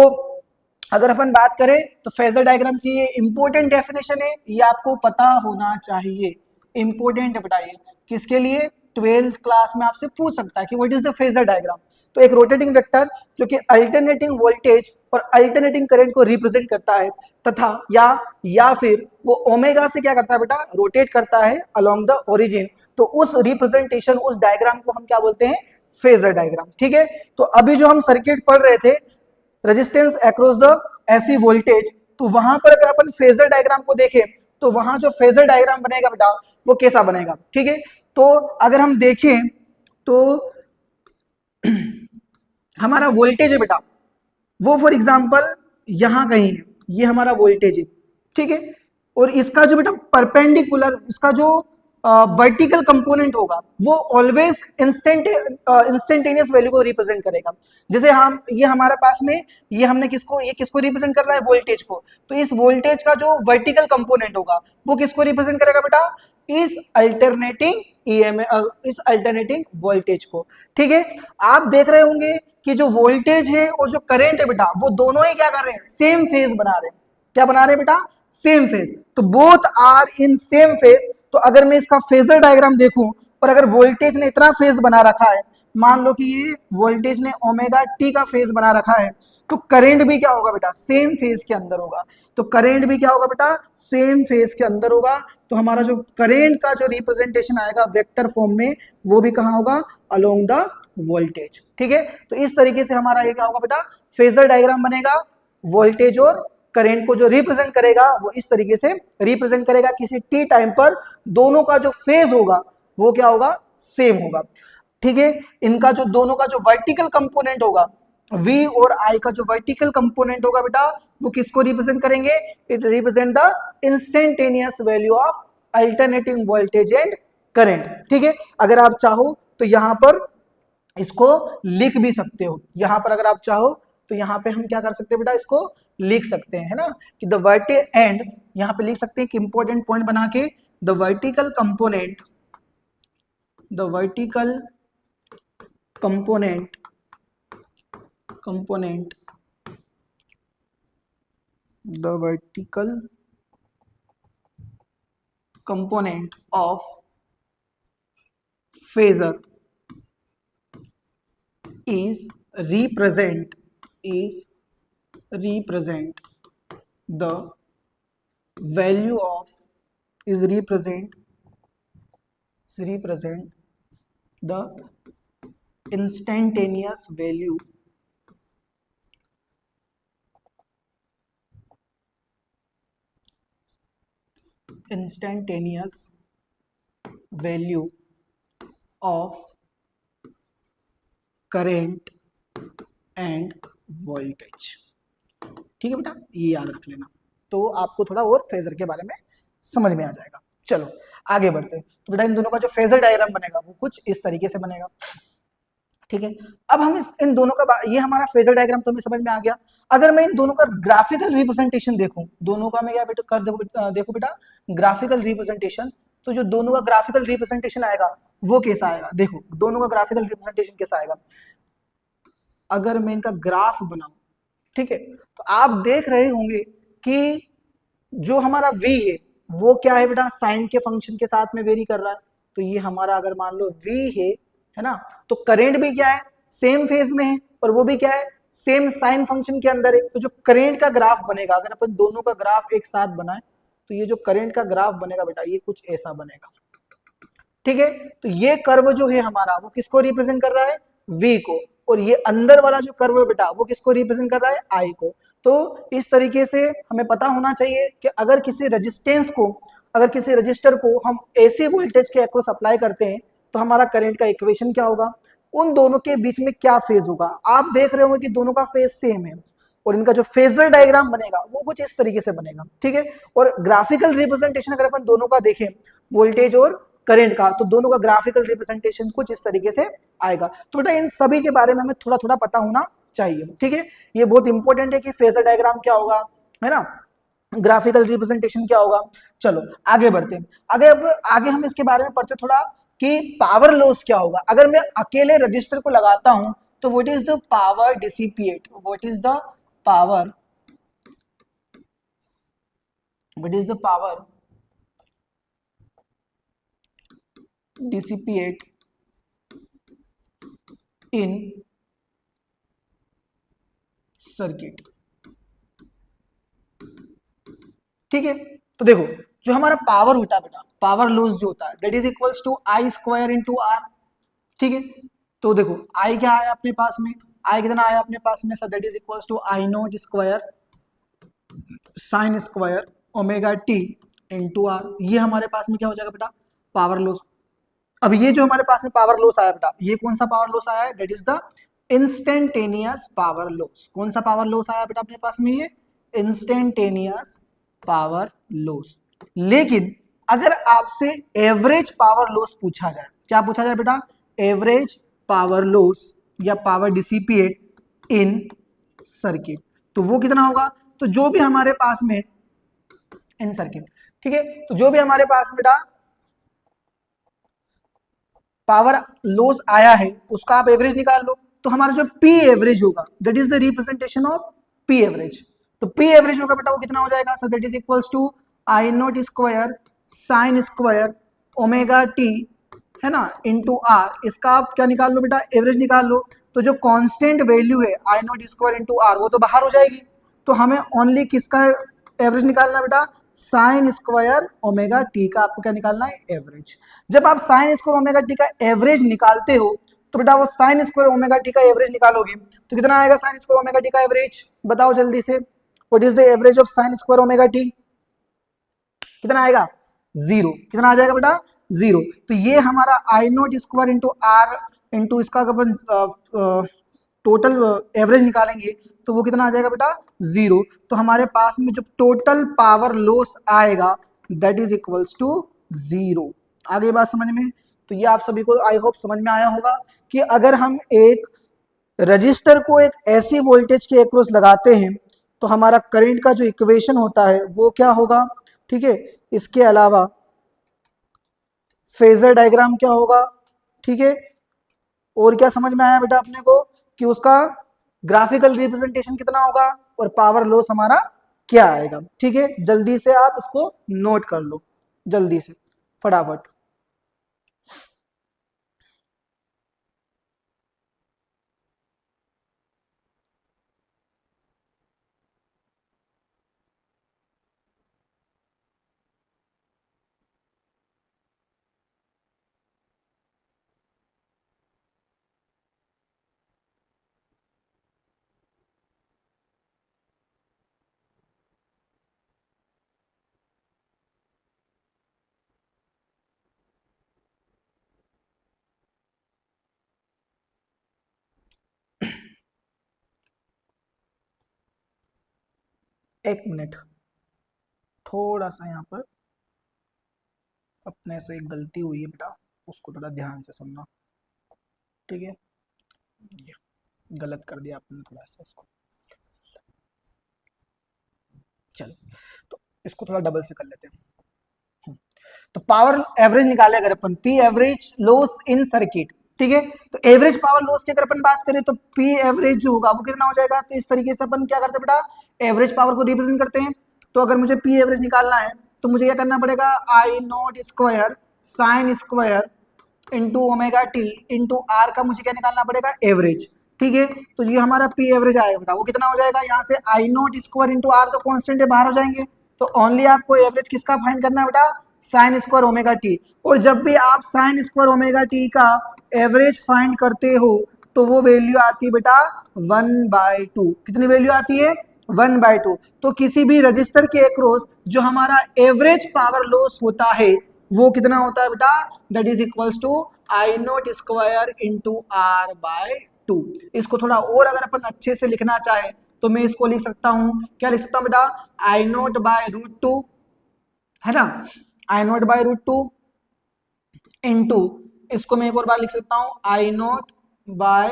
Speaker 1: अगर अपन बात करें तो फेजर डायग्राम की ये इंपॉर्टेंट डेफिनेशन है, ये आपको पता होना चाहिए, इंपॉर्टेंट बताइए किसके लिए, 12th क्लास में आपसे पूछ सकता है कि what is the phasor diagram. तो एक रोटेटिंग वेक्टर जो कि अल्टरनेटिंग वोल्टेज और अल्टरनेटिंग करंट को रिप्रेजेंट करता है, तथा या फिर वो ओमेगा से क्या करता है बेटा, रोटेट करता है अलोंग द ओरिजिन। तो उस रिप्रेजेंटेशन, उस डायग्राम को हम क्या बोलते हैं, फेजर डायग्राम। ठीक है, तो अभी जो हम सर्किट पढ़ रहे थे, रेजिस्टेंस अक्रॉस द ऐसी वोल्टेज, तो वहां पर अगर अपन फेजर डायग्राम को देखें तो वहां जो फेजर डायग्राम बनेगा बेटा वो कैसा बनेगा। ठीक है, तो अगर हम देखें तो हमारा वोल्टेज है बेटा, वो फॉर एग्जांपल यहां कहीं है, ये हमारा वोल्टेज है, ठीक है। और इसका जो बेटा परपेंडिकुलर, इसका जो वर्टिकल कंपोनेंट होगा वो ऑलवेज इंस्टेंटेनियस वैल्यू को रिप्रेजेंट करेगा। जैसे हम ये हमारे पास में ये हमने किसको रिप्रेजेंट कर रहा है, वोल्टेज को। तो इस वोल्टेज का जो वर्टिकल कंपोनेंट होगा वो किसको रिप्रेजेंट करेगा बेटा, इस अल्टरनेटिंग ईएमएफ, इस अल्टरनेटिंग वोल्टेज को। ठीक है, आप देख रहे होंगे कि जो वोल्टेज है और जो करंट है बेटा वो दोनों ही क्या कर रहे हैं, सेम फेज बना रहे हैं। क्या बना रहे हैं बेटा, सेम फेज। तो both are in same phase, तो अगर मैं इसका फेजर डायग्राम देखूं और अगर वोल्टेज ने इतना फेज बना रखा है, मान लो कि ये वोल्टेज ने ओमेगा टी का फेज बना रखा है, तो करंट भी क्या होगा बेटा, सेम फेज के अंदर होगा। तो करंट भी क्या होगा बेटा, सेम फेज के अंदर होगा। तो हमारा जो करंट का जो रिप्रेजेंटेशन आएगा वेक्टर फॉर्म में, वो भी कहाँ होगा, अलोंग द वोल्टेज। ठीक है, तो इस तरीके से हमारा ये क्या होगा बेटा, फेजर डायग्राम बनेगा। वोल्टेज और करंट को जो रिप्रेजेंट करेगा वो इस तरीके से रिप्रेजेंट करेगा। किसी टी टाइम पर दोनों का जो फेज होगा वो क्या होगा, सेम होगा। ठीक है, इनका जो दोनों का जो वर्टिकल कंपोनेंट होगा, V और I का जो वर्टिकल कंपोनेंट होगा बेटा, वो किसको रिप्रेजेंट करेंगे, it represent the instantaneous value of alternating voltage and current. ठीक है, अगर आप चाहो तो यहां पर इसको लिख भी सकते हो। यहां पर अगर आप चाहो तो यहां पे हम क्या कर सकते हैं बेटा, इसको लिख सकते हैं, है ना, कि द वर्टे एंड, यहां पे लिख सकते हैं कि इंपॉर्टेंट पॉइंट बना के, the vertical component, the vertical component component the vertical component of phasor is represent the value of represent the instantaneous value of current and voltage। ठीक है बेटा, ये याद रख लेना, तो आपको थोड़ा और फेजर के बारे में समझ में आ जाएगा। चलो आगे बढ़ते हैं। तो बेटा इन दोनों का जो फेजर डायग्राम बनेगा वो कुछ इस तरीके से बनेगा। ठीक है, अब हम इन दोनों का, ये हमारा फेजर डायग्राम तो हमें समझ में आ गया। अगर मैं इन दोनों का ग्राफिकल रिप्रेजेंटेशन देखूं, दोनों का मैं क्या बेटा कर देखो बेटा ग्राफिकल रिप्रेजेंटेशन, तो जो दोनों का ग्राफिकल रिप्रेजेंटेशन आएगा वो कैसा आएगा, देखो दोनों का ग्राफिकल रिप्रेजेंटेशन कैसा आएगा। अगर मैं इनका ग्राफ बनाऊं, ठीक है, तो आप देख रहे होंगे कि जो हमारा v है वो क्या है बेटा, साइन के फंक्शन के साथ में वेरी कर रहा है। तो ये हमारा अगर मान लो v है ना, तो करंट भी क्या है, सेम फेज में है, और वो भी क्या है, सेम साइन फंक्शन के अंदर है। तो जो करंट का ग्राफ बनेगा, अगर अपन दोनों का ग्राफ एक साथ बनाए, तो ये जो करंट का ग्राफ बनेगा बेटा, ये कुछ ऐसा बनेगा। ठीक है, तो ये कर्व जो है हमारा वो किसको रिप्रेजेंट कर रहा है, v को, और ये अंदर वाला जो कर्व है बेटा वो किसको रिप्रेजेंट कर रहा है, I को। तो इस तरीके से हमें पता होना चाहिए कि अगर किसी रेजिस्टेंस को, अगर किसी रजिस्टर को हम AC वोल्टेज के अक्रॉस अप्लाई करते हैं, तो हमारा करंट का इक्वेशन क्या होगा, उन दोनों के बीच में क्या फेज होगा। आप देख रहे होंगे कि दोनों का फेज सेम है, और इनका जो फेजर डायग्राम बनेगा वो कुछ इस तरीके से बनेगा। ठीक है, और ग्राफिकल रिप्रेजेंटेशन अगर अपन दोनों का देखें, वोल्टेज और करंट का, तो दोनों का ग्राफिकल रिप्रेजेंटेशन कुछ इस तरीके से आएगा। तो बेटा इन सभी के बारे में हमें थोड़ा थोड़ा पता होना चाहिए। ठीक है, ये बहुत इंपॉर्टेंट है कि फेजर डायग्राम क्या होगा, है ना, ग्राफिकल रिप्रेजेंटेशन क्या होगा। चलो आगे बढ़ते हैं। आगे हम इसके बारे में पढ़ते थोड़ा कि पावर लॉस क्या होगा। अगर मैं अकेले रजिस्टर को लगाता हूं तो what is the power dissipate, what is the power dissipate in circuit. ठीक है, तो देखो जो हमारा पावर होता है बेटा, पावर लॉस जो होता है, that is equals to I square into R. ठीक है, तो देखो आई क्या आया अपने पास में, आई कितना आया अपने पास में sir, that is equals to I nought square sine square omega t into R. ये हमारे पास में क्या हो जाएगा बेटा, पावर लॉस। अब ये जो हमारे पास में पावर लॉस आया बेटा, ये कौन सा पावर लॉस आया है, that is the instantaneous power loss. कौन सा पावर लॉस आया बेटा अपने पास में, ये इंस्टेंटेनियस पावर लॉस। लेकिन अगर आपसे एवरेज पावर लॉस पूछा जाए, क्या पूछा जाए बेटा, एवरेज पावर लॉस या पावर डिसिपिएट इन सर्किट, तो वो कितना होगा। तो जो भी हमारे पास में इन सर्किट, ठीक है, तो जो भी हमारे पास बेटा पावर लॉस आया है उसका आप एवरेज निकाल लो। तो हमारा जो पी एवरेज होगा, that is the representation of P average. तो पी एवरेज होगा बेटा वो कितना हो जाएगा sir, that is equals to I nought square sine square omega t, है ना, इंटू आर, इसका आप क्या निकाल लो बेटा, एवरेज निकाल लो। तो जो कांस्टेंट वैल्यू है आई नॉट स्क्वायर इंटू आर वो तो बाहर हो जाएगी, तो हमें ओनली किसका एवरेज निकालना है बेटा, साइन स्क्वायर ओमेगा टी का आपको क्या निकालना है, एवरेज। जब आप साइन स्क्वायर ओमेगा टी का एवरेज निकालते हो तो बेटा वो साइन स्क्वायर ओमेगा टी का एवरेज निकालोगे तो कितना आएगा साइन स्क्वायर ओमेगा टी का एवरेज, बताओ जल्दी से, what is the average of sine square omega t, कितना आएगा, जीरो। कितना आ जाएगा बेटा, जीरो। तो ये हमारा I nought square into R into इसका अपन टोटल एवरेज निकालेंगे तो वो कितना आ जाएगा बेटा, जीरो। तो हमारे पास में जो टोटल पावर लॉस आएगा that is equals to zero. आगे बात समझ में? तो ये आप सभी को आई होप समझ में आया होगा कि अगर हम एक रजिस्टर को एक ऐसी वोल्टेज के अक्रॉस लगाते हैं तो हमारा करंट का जो इक्वेशन होता है वो क्या होगा, ठीक है। इसके अलावा फेजर डायग्राम क्या होगा, ठीक है। और क्या समझ में आया बेटा अपने को कि उसका ग्राफिकल रिप्रेजेंटेशन कितना होगा और पावर लॉस हमारा क्या आएगा, ठीक है। जल्दी से आप इसको नोट कर लो, जल्दी से फटाफट। एक मिनट, थोड़ा सा यहाँ पर अपने से एक गलती हुई है बेटा, उसको थोड़ा ध्यान से सुनना, ठीक है। ये गलत कर दिया आपने थोड़ा सा इसको, चलो तो इसको थोड़ा डबल से कर लेते हैं। तो पावर एवरेज निकाले अगर अपन, P average loss in circuit, ठीक है। तो एवरेज पावर लॉस की अगर अपन बात करें तो पी एवरेज जो होगा वो कितना हो जाएगा, तो इस तरीके से अपन क्या करते हैं बेटा, एवरेज पावर को रिप्रेजेंट करते हैं। तो अगर मुझे पी एवरेज निकालना है तो मुझे क्या करना पड़ेगा, I nought square sine square into omega t into R का मुझे क्या निकालना पड़ेगा, एवरेज, ठीक है। तो ये हमारा पी एवरेज आएगा बेटा, वो कितना हो जाएगा, यहाँ से आई नॉट स्क्वायर इंटू आर तो कॉन्स्टेंट है, बाहर हो जाएंगे। तो ओनली आपको एवरेज किसका फाइंड करना है बेटा, साइन स्क्वायर ओमेगा टी। और जब भी आप साइन स्क्वायर ओमेगा टी का एवरेज फाइंड करते हो तो वो वैल्यू आती है बेटा 1/2। कितनी वैल्यू आती है, 1/2। तो किसी भी रजिस्टर के अक्रॉस जो हमारा एवरेज पावर लॉस होता है वो कितना होता है बेटा, that is equals to I nought square into R by 2। इसको थोड़ा और अगर अपन अच्छे से लिखना चाहे तो मैं इसको लिख सकता हूं, क्या लिख सकता हूं बेटा, आई नोट बाय √2, है ना, आई नोट बाय √2 इंटू, इसको मैं एक और बार लिख सकता हूं, आई नोट बाय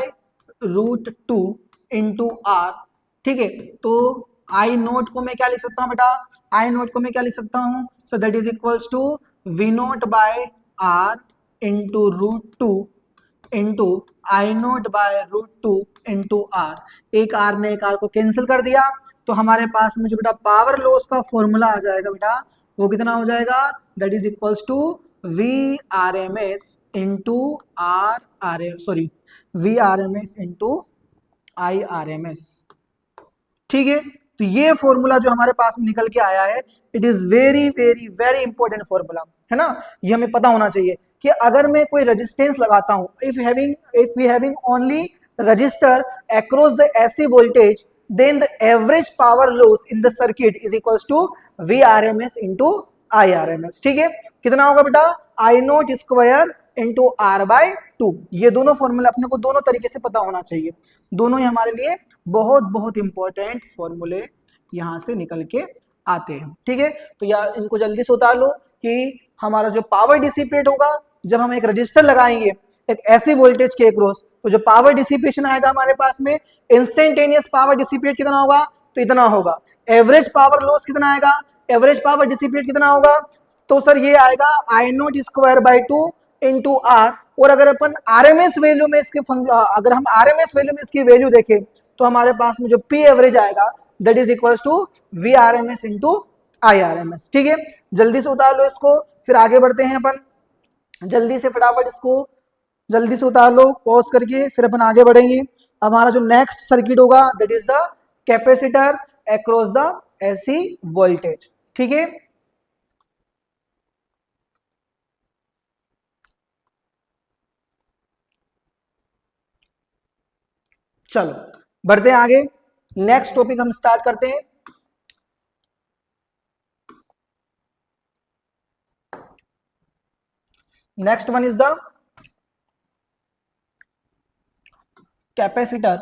Speaker 1: √2 इंटू आर, ठीक है। तो आई नोट को मैं क्या लिख सकता हूं बेटा, आई नोट को मैं क्या लिख सकता हूं, so that is equals to V note by R into √2 into I nought by √2 into R. एक आर ने एक आर को कैंसिल कर दिया तो हमारे पास में जो बेटा पावर लॉस का फॉर्मूला आ जाएगा बेटा, वो कितना हो जाएगा, that is equals to V R M S into R M sorry V R M S into I R M S, ठीक है। तो ये फॉर्मूला जो हमारे पास में निकल के आया है, it is very very very important formula, है ना। ये हमें पता होना चाहिए कि अगर मैं कोई रेजिस्टेंस लगाता हूं, if we having only register across the AC voltage then the average power loss in the circuit is equals to VRMS into IRMS, ठीक है। कितना होगा बेटा, I nought square into R by 2। ये दोनों फॉर्मूले अपने को दोनों तरीके से पता होना चाहिए, दोनों ही हमारे लिए बहुत बहुत इंपॉर्टेंट फॉर्मूले यहाँ से निकल के आते हैं, ठीक है। तो यार इनको जल्दी से उतार लो कि हमारा जो पावर डिसिपेट होगा जब हम एक रजिस्टर लगाएंगे एक ऐसी वोल्टेज के अक्रॉस, तो जो पावर डिसिपेशन आएगा हमारे पास में, इंस्टेंटेनियस पावर डिसिपेट कितना होगा, तो इतना होगा। एवरेज पावर लॉस कितना आएगा, एवरेज पावर डिसिपेट कितना होगा, तो सर ये आएगा I nought square by 2 into R. और अगर अपन आरएमएस वैल्यू में इसके अगर हम आरएमएस वैल्यू में इसकी वैल्यू देखें तो हमारे पास में जो पी एवरेज आएगा that is equals to V R M S into I R M S, ठीक है। जल्दी से उतार लो इसको, फिर आगे बढ़ते हैं अपन। जल्दी से फटाफट इसको जल्दी से उतार लो पॉज करके, फिर अपन आगे बढ़ेंगे। अब हमारा जो नेक्स्ट सर्किट होगा that is the capacitor across the AC voltage. ठीक है, चलो बढ़ते हैं आगे। नेक्स्ट टॉपिक हम स्टार्ट करते हैं। Next one is the capacitor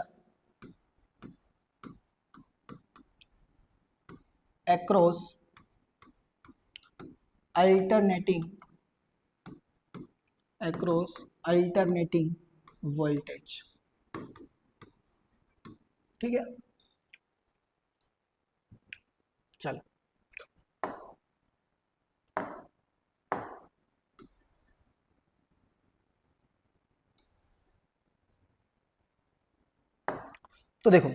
Speaker 1: across alternating voltage। ठीक है, चलो तो देखो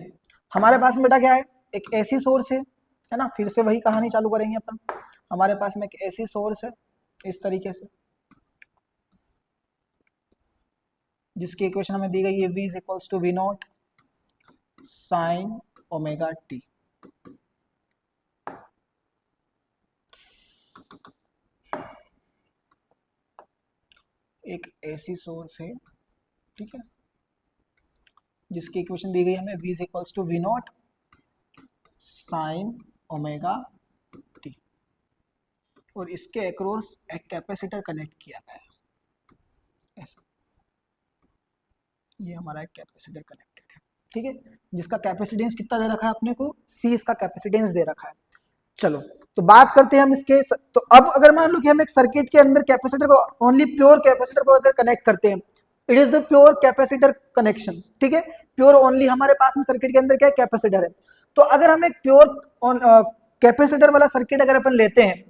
Speaker 1: हमारे पास में बेटा क्या है, एक एसी सोर्स है ना। फिर से वही कहानी चालू करेंगे अपन। हमारे पास में एक एसी सोर्स है इस तरीके से, जिसकी इक्वेशन हमें दी गई है V is equals to V not sine omega t. एक एसी सोर्स है, ठीक है, जिसकी इक्वेशन दी गई हमें V is equals to V not sine omega t, और इसके अक्रॉस एक कैपेसिटर कनेक्ट किया गया है ऐसा। ये हमारा एक कैपेसिटर कनेक्टेड है, ठीक है, जिसका कैपेसिटेंस कितना दे रखा है अपने को, C इसका कैपेसिटेंस दे रखा है। चलो तो बात करते हैं हम इसके। तो अब अगर मान लो कि हम एक सर्किट के अंदर कैपेसिटर को, ओनली प्योर कैपेसिटर को अगर कनेक्ट करते हैं, it is the pure capacitor connection. ठीक है, प्योर ओनली हमारे पास में सर्किट के अंदर क्या कैपेसिटर है। तो अगर हम एक प्योर कैपेसिटर वाला सर्किट अगर अपन लेते हैं,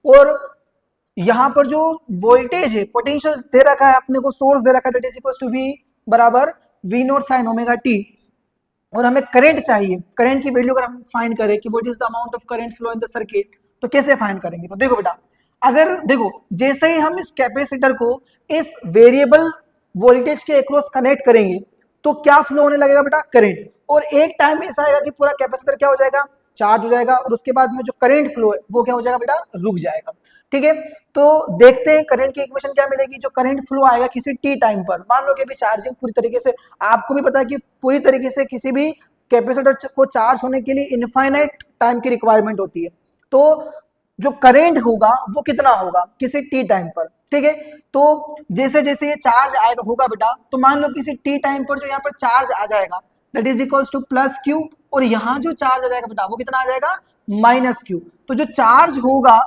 Speaker 1: और यहाँ पर जो वोल्टेज है, पोटेंशियल दे रखा है अपने को, सोर्स दे रखा है that is equal to V बराबर V not sine omega t, और हमें करंट चाहिए। करंट की वैल्यू अगर हम फाइंड करें कि what is the amount of current flow in the circuit, तो कैसे फाइंड करेंगे। तो देखो बेटा, अगर देखो जैसे ही हम इस कैपेसिटर को इस वेरिएबल वोल्टेज के अक्रॉस कनेक्ट करेंगे, तो क्या फ्लो होने लगेगा बेटा, करंट। और एक टाइम ऐसा आएगा कि पूरा कैपेसिटर क्या हो जाएगा, चार्ज हो जाएगा, और उसके बाद में जो करंट फ्लो है वो क्या हो जाएगा बेटा, रुक जाएगा। ठीक है, तो देखते हैं करंट की इक्वेशन क्या मिलेगी। जो करंट फ्लो आएगा किसी टी टाइम पर, मान लो कि अभी चार्जिंग पूरी तरीके से, आपको भी पता है कि पूरी तरीके से किसी भी कैपेसिटर को चार्ज होने के लिए इनफाइनाइट टाइम की रिक्वायरमेंट होती है। तो जो करंट होगा वो कितना होगा किसी टी टाइम पर। ठीक है, तो जैसे जैसे ये चार्ज आएगा होगा बेटा, तो मान लो किसी टी टाइम पर जो यहाँ पर चार्ज आ जाएगा that is equals two plus Q, और यहाँ जो चार्ज आ जाएगा बेटा वो कितना आ जाएगा, माइनस क्यू। तो जो चार्ज होगा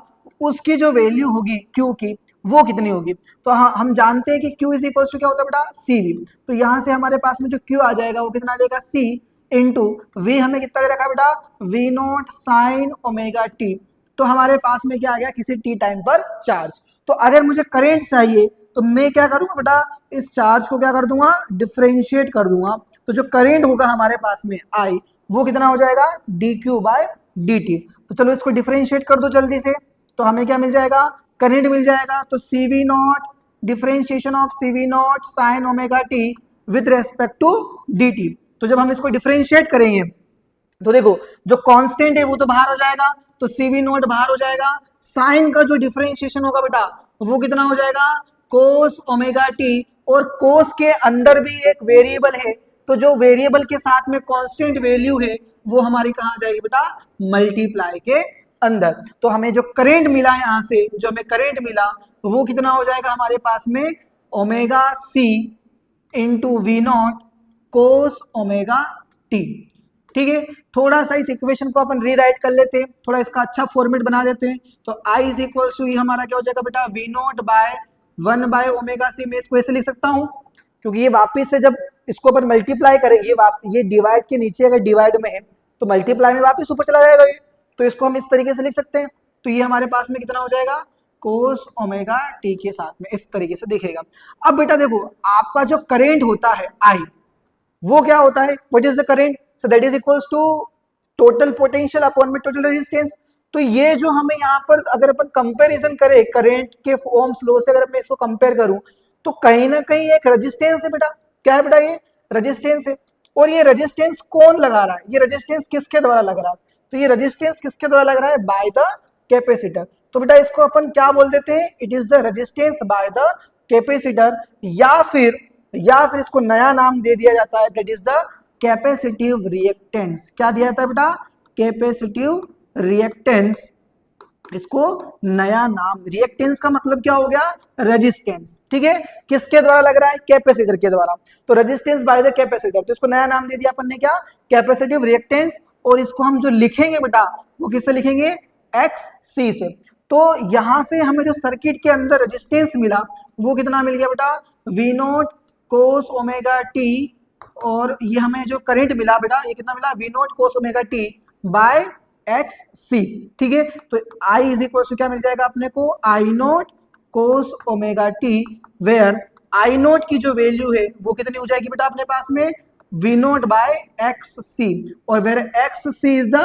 Speaker 1: उसकी जो वैल्यू होगी क्यू की, वो कितनी होगी। तो हाँ, हम जानते हैं कि क्यू इज इक्वल्स टू क्या होता है बेटा, सी वी। तो यहाँ से हमारे पास में जो क्यू आ जाएगा वो कितना आ जाएगा, सी इंटू वी हमें कितना दे रखा है बेटा, V not sine omega t. तो हमारे पास में क्या आ गया, किसी टी टाइम पर चार्ज। तो अगर मुझे करंट चाहिए तो मैं क्या करूंगा बेटा, इस चार्ज को क्या कर दूंगा, डिफरेंशिएट कर दूंगा। तो जो करंट होगा हमारे पास में आई, वो कितना हो जाएगा, d q by d t. तो चलो इसको डिफरेंशिएट कर दो जल्दी से, तो हमें क्या मिल जाएगा, करंट मिल जाएगा। तो C V nought differentiation of C V not sine omega t with respect to d t. तो जब हम इसको डिफरेंशिएट करेंगे तो देखो जो कांस्टेंट है वो तो बाहर हो जाएगा, तो सी वी नॉट बाहर हो जाएगा। साइन का जो डिफरेंशिएशन होगा बेटा वो कितना हो जाएगा, कोस ओमेगा टी, और कोस के अंदर भी एक वेरिएबल है, तो जो वेरिएबल के साथ में कांस्टेंट वैल्यू है वो हमारी कहाँ जाएगी बेटा, मल्टीप्लाई के अंदर। तो हमें जो करंट मिला यहाँ से, जो हमें करंट मिला वो कितना हो जाएगा हमारे पास में, omega C into V naught cos omega t. ठीक है, थोड़ा सा इस इक्वेशन को अपन रीराइट कर लेते हैं, थोड़ा इसका अच्छा फॉर्मेट बना देते हैं। तो आई इज इक्वल टू हमारा क्या हो जाएगा बेटा, V naught by 1 by omega C. मैं इसको ऐसे लिख सकता हूँ, क्योंकि ये वापिस से जब इसको अपन मल्टीप्लाई करेंगे, ये डिवाइड के नीचे अगर डिवाइड में है तो मल्टीप्लाई में वापिस ऊपर चला जाएगा ये, तो इसको हम इस तरीके से लिख सकते हैं। तो ये हमारे पास में कितना हो जाएगा, कोस ओमेगा टी के साथ में इस तरीके से दिखेगा। अब बेटा देखो आपका जो करेंट होता है आई, वो क्या होता है, what is the current, so that is equals to total potential upon में टोटल रेजिस्टेंस। तो ये जो हमें यहाँ पर अगर अपन कंपैरिजन करें करंट के ओम्स लॉ से, अगर मैं इसको कंपेयर करूं तो कहीं ना कहीं एक रेजिस्टेंस है बेटा। क्या है बेटा? ये रेजिस्टेंस है। और ये रेजिस्टेंस कौन लगा रहा है? ये रेजिस्टेंस किसके द्वारा लग रहा है? तो ये रेजिस्टेंस किसके द्वारा लग रहा है? By the capacitor. तो बेटा इसको अपन क्या बोल देते हैं? It is the resistance by the capacitor, या फिर इसको नया नाम दे दिया जाता है, that is the capacitive reactance. क्या दिया जाता है बेटा? Capacitive reactance. इसको नया नाम, रिएक्टेंस का मतलब क्या हो गया? रेजिस्टेंस। ठीक है, किसके द्वारा लग रहा है? कैपेसिटर के द्वारा। तो रेजिस्टेंस बाय द कैपेसिटर, तो इसको नया नाम दे दिया अपन ने, क्या? Capacitive reactance. और इसको हम जो लिखेंगे बेटा वो किससे लिखेंगे? एक्स सी से। तो यहां से हमें जो सर्किट के अंदर रेजिस्टेंस मिला वो कितना मिल गया बेटा? V note cos omega t. और ये हमें जो करंट मिला बेटा, ये कितना मिला? V note cos omega t by X C. ठीक है, तो आई इज इक्वल टू क्या मिल जाएगा अपने को? I note cos omega t, where I nought की जो वैल्यू है वो कितनी हो जाएगी बेटा अपने पास में? V note by X C, और where X C is the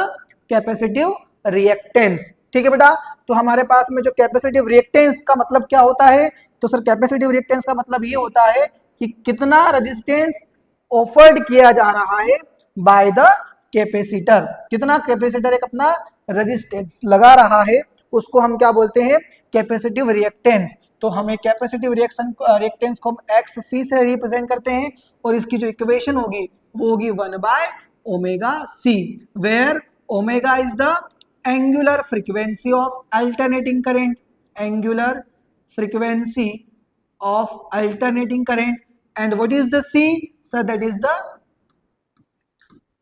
Speaker 1: capacitive reactance. ठीक है बेटा, तो हमारे पास में जो कैपेसिटिव रिएक्टेंस का मतलब क्या होता है? तो सर कैपेसिटिव रिएक्टेंस का मतलब ये होता है कि कितना रेजिस्टेंस ऑफर्ड किया जा रहा है बाय द कैपेसिटर। कितना कैपेसिटर एक अपना रेजिस्टेंस लगा रहा है उसको हम क्या बोलते हैं? Capacitive reactance. तो हमें कैपेसिटिव रिएक्टेंस को हम एक्स सी से रिप्रेजेंट करते हैं, और इसकी जो इक्वेशन होगी वो होगी 1 by omega C, where omega is the angular frequency of alternating current, angular frequency of alternating current, and what is the C? Sir that is the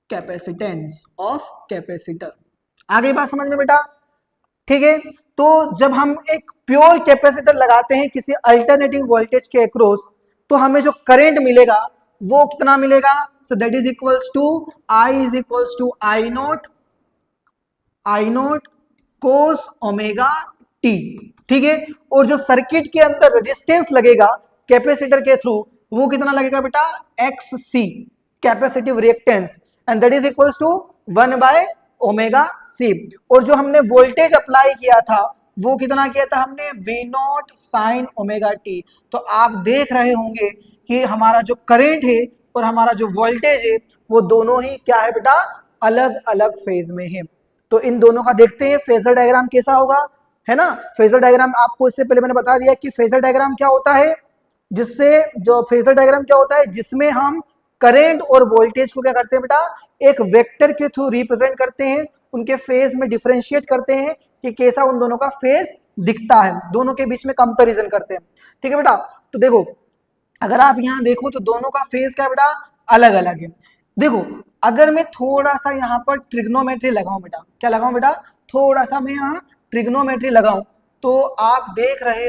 Speaker 1: capacitance of capacitor. आ गई बात समझ में बेटा? ठीक है, तो जब हम एक प्योर कैपेसिटर लगाते हैं किसी अल्टरनेटिंग वोल्टेज के अक्रॉस, तो हमें जो करंट मिलेगा वो कितना मिलेगा? So that is equals to I is equals to I note cos omega t. ठीक है, और जो सर्किट के अंदर रेजिस्टेंस लगेगा कैपेसिटर के थ्रू वो कितना लगेगा बेटा? X C, capacitive reactance, and that is equals to 1 by omega C. और जो हमने वोल्टेज अप्लाई किया था वो कितना किया था हमने? V not sine omega t. तो आप देख रहे होंगे कि हमारा जो करंट है और हमारा जो वोल्टेज है वो दोनों ही क्या है बेटा? अलग अलग फेज में है। तो इन दोनों का देखते हैं फेजर डायग्राम कैसा होगा, है ना? फेजर डायग्राम आपको इससे पहले मैंने बता दिया कि फेजर डायग्राम क्या होता है, जो फेजर डायग्राम क्या होता है जिसमें हम करंट और वोल्टेज को क्या करते हैं बेटा? एक वेक्टर के थ्रू रिप्रेजेंट करते हैं, उनके फेज में डिफरेंशिएट करते हैं कि कैसा उन दोनों का फेज दिखता है, दोनों के बीच में कंपैरिजन करते हैं। ठीक है बेटा, तो देखो अगर आप यहां देखो तो दोनों का फेज क्या बेटा? अलग अलग है। देखो अगर मैं थोड़ा सा यहाँ पर ट्रिग्नोमेट्री लगाऊं बेटा, क्या लगाऊं बेटा? थोड़ा सा मैं यहाँ ट्रिग्नोमेट्री लगाऊं तो आप देख रहे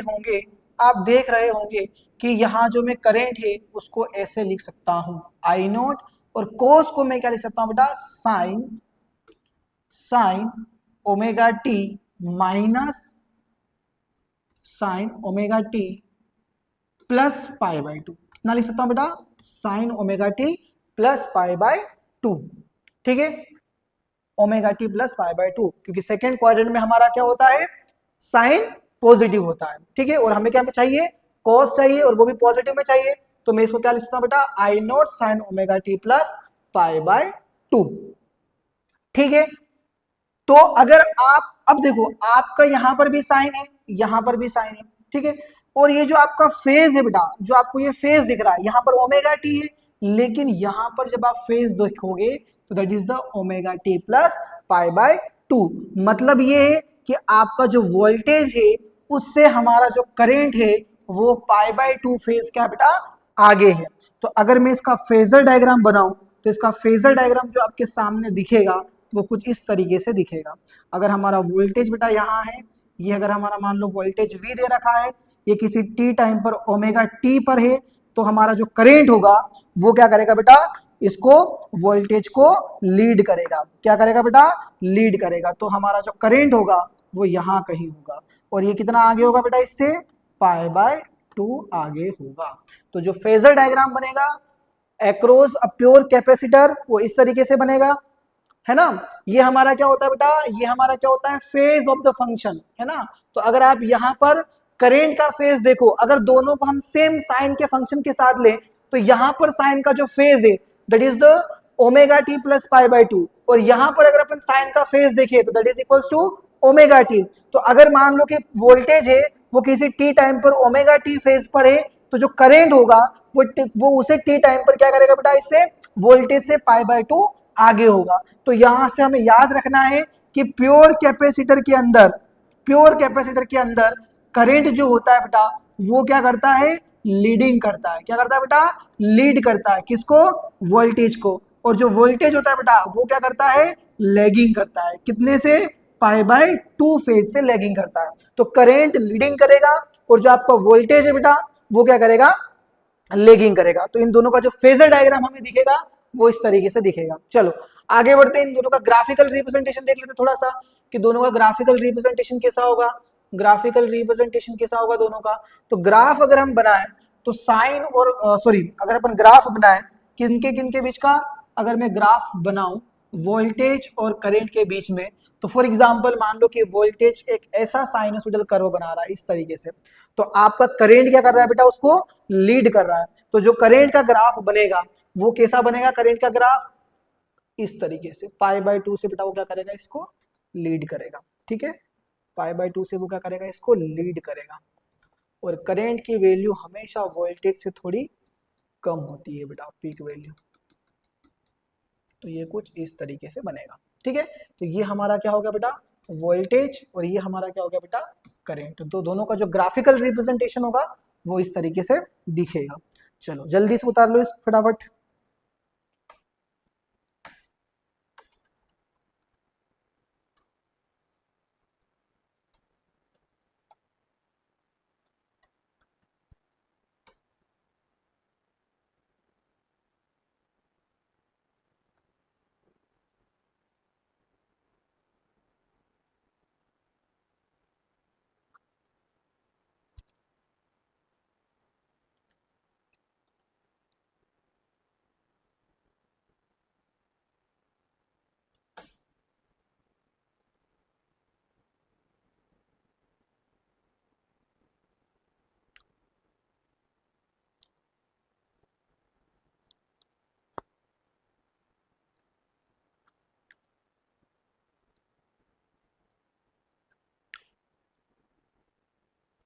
Speaker 1: होंगे कि यहाँ जो मैं करंट है उसको ऐसे लिख सकता हूं आई नोट, और कोस को मैं क्या लिख सकता हूं बेटा? Sign omega t minus sign omega t plus pi by 2। कितना लिख सकता हूं बेटा? Sign omega t plus pi by 2। ठीक है, omega t plus pi by 2, क्योंकि सेकेंड क्वाड्रेंट में हमारा क्या होता है? साइन पॉजिटिव होता है। ठीक है, और हमें क्या चाहिए? कॉस चाहिए, और वो भी पॉजिटिव में चाहिए। तो मैं इसको क्या लिख सकता हूं बेटा? I note sine omega t plus pi by 2। ठीक है, तो अगर आप अब देखो आपका यहां पर भी साइन है, यहां पर भी साइन है। ठीक है, और ये जो आपका फेज है बेटा, जो आपको ये फेज दिख रहा है यहां पर ओमेगा टी है, लेकिन यहां पर जब आप फेज देखोगे तो that is the omega t plus pi by 2। मतलब ये है कि आपका जो वोल्टेज है उससे हमारा जो करंट है वो पाई बाय 2 फेज क्या बेटा? आगे है। तो अगर मैं इसका फेजर डायग्राम बनाऊं तो इसका फेजर डायग्राम जो आपके सामने दिखेगा वो कुछ इस तरीके से दिखेगा। अगर हमारा वोल्टेज बेटा यहाँ है, ये अगर हमारा मान लो वोल्टेज V दे रखा है, ये किसी t टाइम पर ओमेगा t पर है, तो हमारा जो करंट होगा वो क्या करेगा बेटा? इसको वोल्टेज को लीड करेगा। क्या करेगा बेटा? लीड करेगा। तो हमारा जो करंट होगा वो यहाँ कहीं होगा, और ये कितना आगे होगा बेटा? इससे पाई बाय 2 आगे होगा। तो जो फेजर डायग्राम बनेगा अक्रॉस अ प्योर कैपेसिटर वो इस तरीके से बनेगा। है ना। ये हमारा क्या होता है बेटा, ये हमारा क्या होता है, फेज ऑफ द फंक्शन, है ना। तो अगर आप यहाँ पर करेंट का फेज देखो, अगर दोनों को हम सेम साइन के फंक्शन के साथ लें, तो यहाँ पर साइन का जो फेज है that is the omega t plus pi by two, और यहाँ पर अगर अपन साइन का फेज देखें तो that is equals to omega t. तो अगर मान लो कि वोल्टेज है वो किसी टी टाइम पर ओमेगा टी फेज पर है, तो जो करेंट होगा वो उसे टी टाइम पर क्या करेगा बेटा, इससे वोल्टेज से पाई बाय टू आगे होगा। तो यहां से हमें याद रखना है कि प्योर कैपेसिटर के अंदर करंट जो होता है बेटा वो क्या करता है, लीडिंग करता है। क्या करता है बेटा, लीड करता है किसको, वोल्टेज को। और जो वोल्टेज होता है बेटा वो क्या करता है, लैगिंग करता है, कितने से, पाई बाय टू फेज से लैगिंग करता है। तो करंट लीडिंग करेगा और जो आपका वोल्टेज है बेटा वो क्या करेगा, लेगिंग करेगा। तो इन दोनों का जो फेजर डायग्राम हमें दिखेगा वो इस तरीके से दिखेगा। चलो आगे बढ़ते हैं, इन दोनों का ग्राफिकल रिप्रेजेंटेशन देख लेते हैं थोड़ा सा कि दोनों का ग्राफिकल रिप्रेजेंटेशन कैसा होगा। ग्राफिकल रिप्रेजेंटेशन कैसा होगा दोनों का, तो ग्राफ अगर हम बनाए तो साइन और सॉरी अगर अपन ग्राफ बनाए किनके किनके बीच का, अगर मैं ग्राफ बनाऊं वोल्टेज और करंट के बीच में, तो फॉर एग्जांपल मान लो कि वोल्टेज एक ऐसा साइनसोइडल कर्व बना रहा है इस तरीके से, तो आपका करंट क्या कर रहा है बेटा, उसको लीड कर रहा है। तो जो करंट का ग्राफ बनेगा वो कैसा बनेगा, करंट का ग्राफ इस तरीके से पाई बाय टू से बेटा वो क्या करेगा, इसको लीड करेगा। ठीक है, पाई बाय टू से वो क्या करेगा, इसको लीड करेगा। और करंट की वैल्यू हमेशा वोल्टेज से थोड़ी कम होती है बेटा, पीक वैल्यू। तो ये कुछ इस तरीके से बनेगा। ठीक है, तो ये हमारा क्या हो गया बेटा, वोल्टेज, और ये हमारा क्या हो गया बेटा, करंट। तो दोनों का जो ग्राफिकल रिप्रेजेंटेशन होगा वो इस तरीके से दिखेगा। चलो जल्दी से उतार लो इस फटाफट।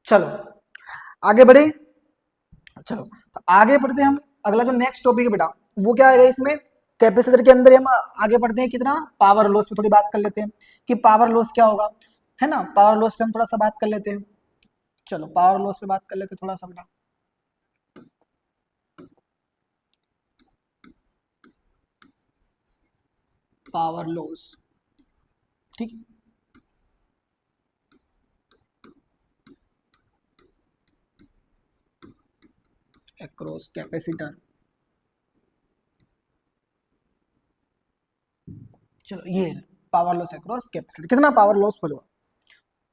Speaker 1: चलो आगे बढ़े। चलो तो आगे बढ़ते हैं हम, अगला जो नेक्स्ट टॉपिक है बेटा वो क्या है इसमें, कैपेसिटर के अंदर हम आगे बढ़ते हैं कितना, पावर लॉस पे थोड़ी बात कर लेते हैं कि पावर लॉस क्या होगा, है ना। पावर लॉस पे हम थोड़ा सा बात कर लेते हैं। चलो पावर लॉस पे बात कर लेते हैं थोड़ा सा बेटा। पावर लॉस, ठीक है, अक्रॉस कैपेसिटर। चलो ये पावर लॉस अक्रॉस कैपेसिटर, कितना पावर लॉस होगा,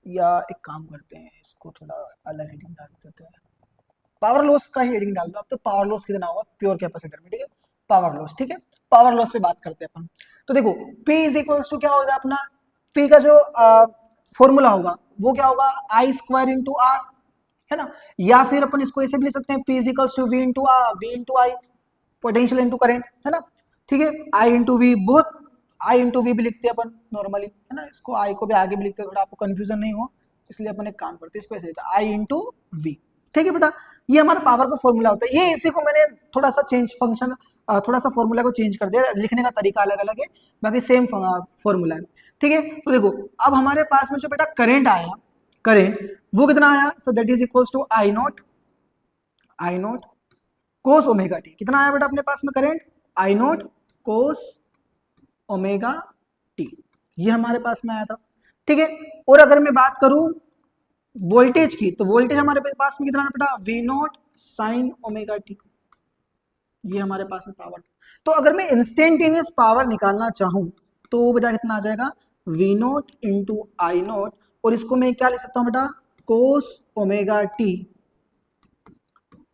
Speaker 1: या एक काम करते हैं इसको थोड़ा अलग हेडिंग डाल देते हैं, पावर लॉस का हेडिंग डाल दो अब। तो पावर लॉस कितना होगा प्योर कैपेसिटर में, ठीक है, पावर लॉस। ठीक है, पावर लॉस पे बात करते हैं अपन। तो देखो P इज इक्वल्स टू क्या होगा अपना, P का जो फॉर्मूला होगा वो क्या होगा, आई स्क्वायर इंटू आर, है ना। या फिर अपन इसको ऐसे भी लिख सकते हैं, P is equals to V into R, V into I, potential into current, है ना। ठीक है, आई इंटू वी, बहुत आई इंटू वी भी लिखते हैं अपन नॉर्मली, है ना। इसको आई को भी आगे भी लिखते हैं, थोड़ा आपको कंफ्यूजन नहीं हो इसलिए अपन एक काम करते हैं, इसको ऐसे लिखते हैं आई इंटू वी। ठीक है बेटा, ये हमारा पावर का फॉर्मूला होता है। ये इसी को मैंने थोड़ा सा चेंज फंक्शन, थोड़ा सा फॉर्मूला को चेंज कर दिया, लिखने का तरीका अलग अलग है, बाकी सेम फॉर्मूला है। ठीक है, तो देखो अब हमारे पास में जो बेटा करेंट आया, करेंट वो कितना आया, so that is equals to I naught cos omega t. कितना आया बेटा अपने पास में current, I naught cos omega t, ये हमारे पास में आया था। ठीक है, और अगर मैं बात करूं वोल्टेज की, तो वोल्टेज हमारे पास में कितना था बेटा, V not sine omega t, ये हमारे पास में पावर था। तो अगर मैं इंस्टेंटेनियस पावर निकालना चाहूं तो बेटा कितना आ जाएगा, V naught into I naught, और इसको मैं क्या लिख सकता हूं बेटा, cos omega t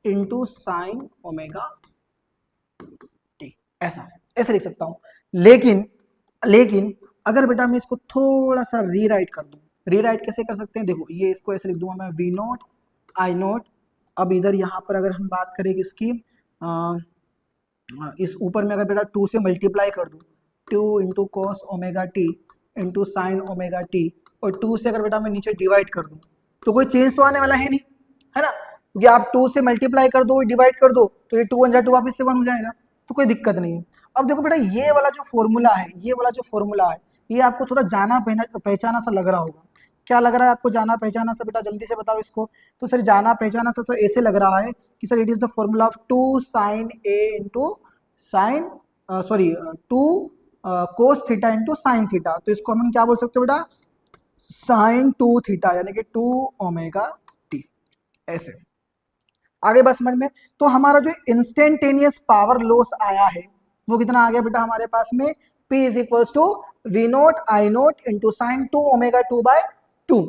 Speaker 1: into sine omega t, ऐसा ऐसे लिख सकता हूं। लेकिन लेकिन अगर बेटा मैं इसको थोड़ा सा रीराइट कर दूं, रीराइट कैसे कर सकते हैं, देखो ये इसको ऐसे लिख दूंगा मैं वी नॉट आई नॉट। अब इधर यहाँ पर अगर हम बात करें किसकी, इस ऊपर में अगर बेटा 2 से मल्टीप्लाई कर दूं, 2 into cos omega t into sine omega t, और 2 से अगर बेटा मैं नीचे डिवाइड कर दूं, तो कोई चेंज तो आने वाला है नहीं, है ना, क्योंकि आप 2 से मल्टीप्लाई कर दो डिवाइड कर दो तो ये 2 1 जा 2 वापस से 1 हो जाएगा, तो कोई दिक्कत नहीं है। अब देखो बेटा ये वाला जो फॉर्मूला है, ये वाला जो फॉर्मूला है, ये आपको थोड़ा जाना पहचाना सा लग रहा होगा। क्या लग रहा है आपको जाना पहचाना सा, बेटा जल्दी से बताओ इसको। तो सर जाना पहचाना सा सर ऐसे लग रहा है कि sir it is the formula of 2 sine A into sine, sorry 2 cos theta into sine theta. तो इसको हम क्या बोल सकते हो बेटा, साइन 2 थीटा यानी कि 2 ओमेगा टी। ऐसे आगे बात समझ में। तो हमारा जो इंस्टेंटेनियस पावर लॉस आया है वो कितना आ गया बेटा हमारे पास में, P is equals to V naught I naught into sine 2 omega 2 by 2।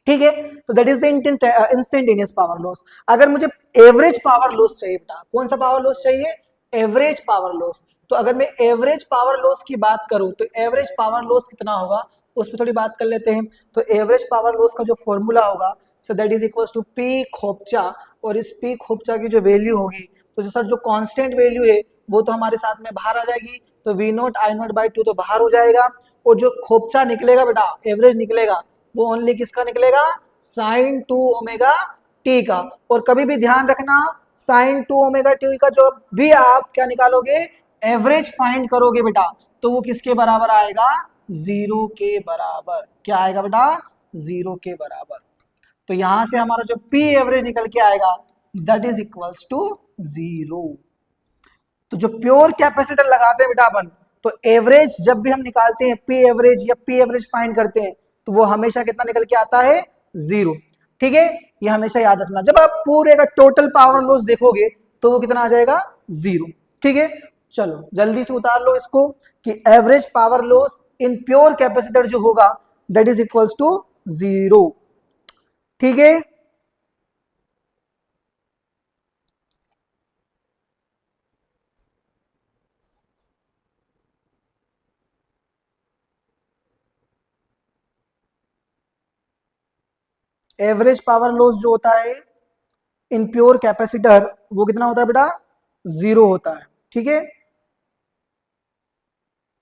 Speaker 1: ठीक है, तो that is the instantaneous power loss. अगर मुझे एवरेज पावर लॉस चाहिए बेटा, कौन सा पावर लॉस चाहिए, एवरेज पावर लॉस। तो अगर मैं एवरेज पावर लॉस की बात करूं तो एवरेज पावर लॉस कितना होगा उस पर थोड़ी बात कर लेते हैं। तो एवरेज पावर लॉस का जो फॉर्मूला होगा so that is equal to P खोपचा, और इस पी खोपचा की जो वैल्यू होगी, तो जो सर जो कांस्टेंट वैल्यू है वो तो हमारे साथ में बाहर आ जाएगी, तो V naught I naught by 2 तो बाहर हो जाएगा, और जो खोपचा निकलेगा बेटा एवरेज निकलेगा वो ओनली किसका निकलेगा, साइन 2 ओमेगा टी का। और कभी भी ध्यान रखना साइन 2 ओमेगा टी का जो भी आप क्या निकालोगे एवरेज फाइंड करोगे बेटा, तो वो किसके बराबर आएगा, 0 के बराबर। क्या आएगा बेटा, 0 के बराबर। तो यहां से हमारा जो पी एवरेज निकल के आएगा दैट इज इक्वल्स टू 0। तो जो प्योर कैपेसिटर लगाते हैं बेटा अपन, तो एवरेज जब भी हम निकालते हैं पी एवरेज या पी एवरेज फाइंड करते हैं तो वो हमेशा कितना निकल के आता है, 0। ठीक है, ये हमेशा याद रखना। जब आप पूरे का टोटल पावर लॉस देखोगे तो वो कितना आ जाएगा, 0। ठीक है, चलो जल्दी से उतार लो इसको कि average power loss in pure capacitor जो होगा दैट इज इक्वल्स टू 0। ठीक है, एवरेज पावर लॉस जो होता है इन प्योर कैपेसिटर वो कितना होता है बेटा, 0 होता है। ठीक है,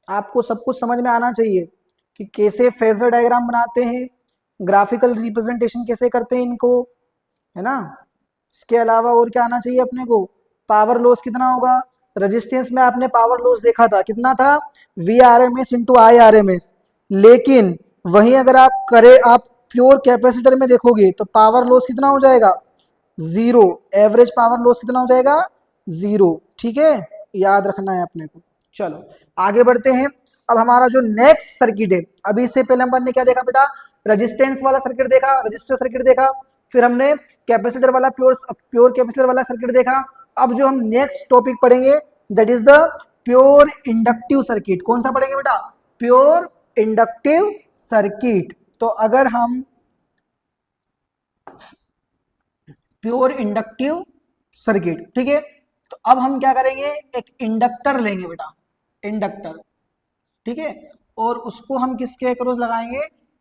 Speaker 1: आपको सब कुछ समझ में आना चाहिए कि कैसे फेजर डायग्राम बनाते हैं, ग्राफिकल रिप्रेजेंटेशन कैसे करते हैं इनको, है ना। इसके अलावा और क्या आना चाहिए अपने को, पावर लॉस कितना होगा, रेजिस्टेंस में आपने पावर लॉस देखा था कितना था, V R M S into I R M S. लेकिन वहीं अगर आप करें आप प्योर कैपेसिटर में देखोगे तो पावर लॉस कितना हो जाएगा, 0। एवरेज पावर लॉस कितना हो जाएगा, 0। ठीक है, याद रखना है अपने को। चलो आगे बढ़ते हैं। अब हमारा जो नेक्स्ट सर्किट है, अभी इससे पहले अपन ने क्या देखा बेटा, रेजिस्टेंस वाला सर्किट देखा, रजिस्टर सर्किट देखा, फिर हमने कैपेसिटर वाला प्योर कैपेसिटर वाला सर्किट देखा। अब जो हम नेक्स्ट टॉपिक पढ़ेंगे that is the pure inductive circuit. कौन सा पढ़ेंगे बेटा, प्योर इंडक्टिव सर्किट। तो अगर हम प्योर इंडक्टिव सर्किट, ठीक है, तो अब हम क्या करेंगे, एक इंडक्टर लेंगे बेटा, इंडक्टर, ठीक है, और उसको हम किसके अक्रॉस लगाएंगे,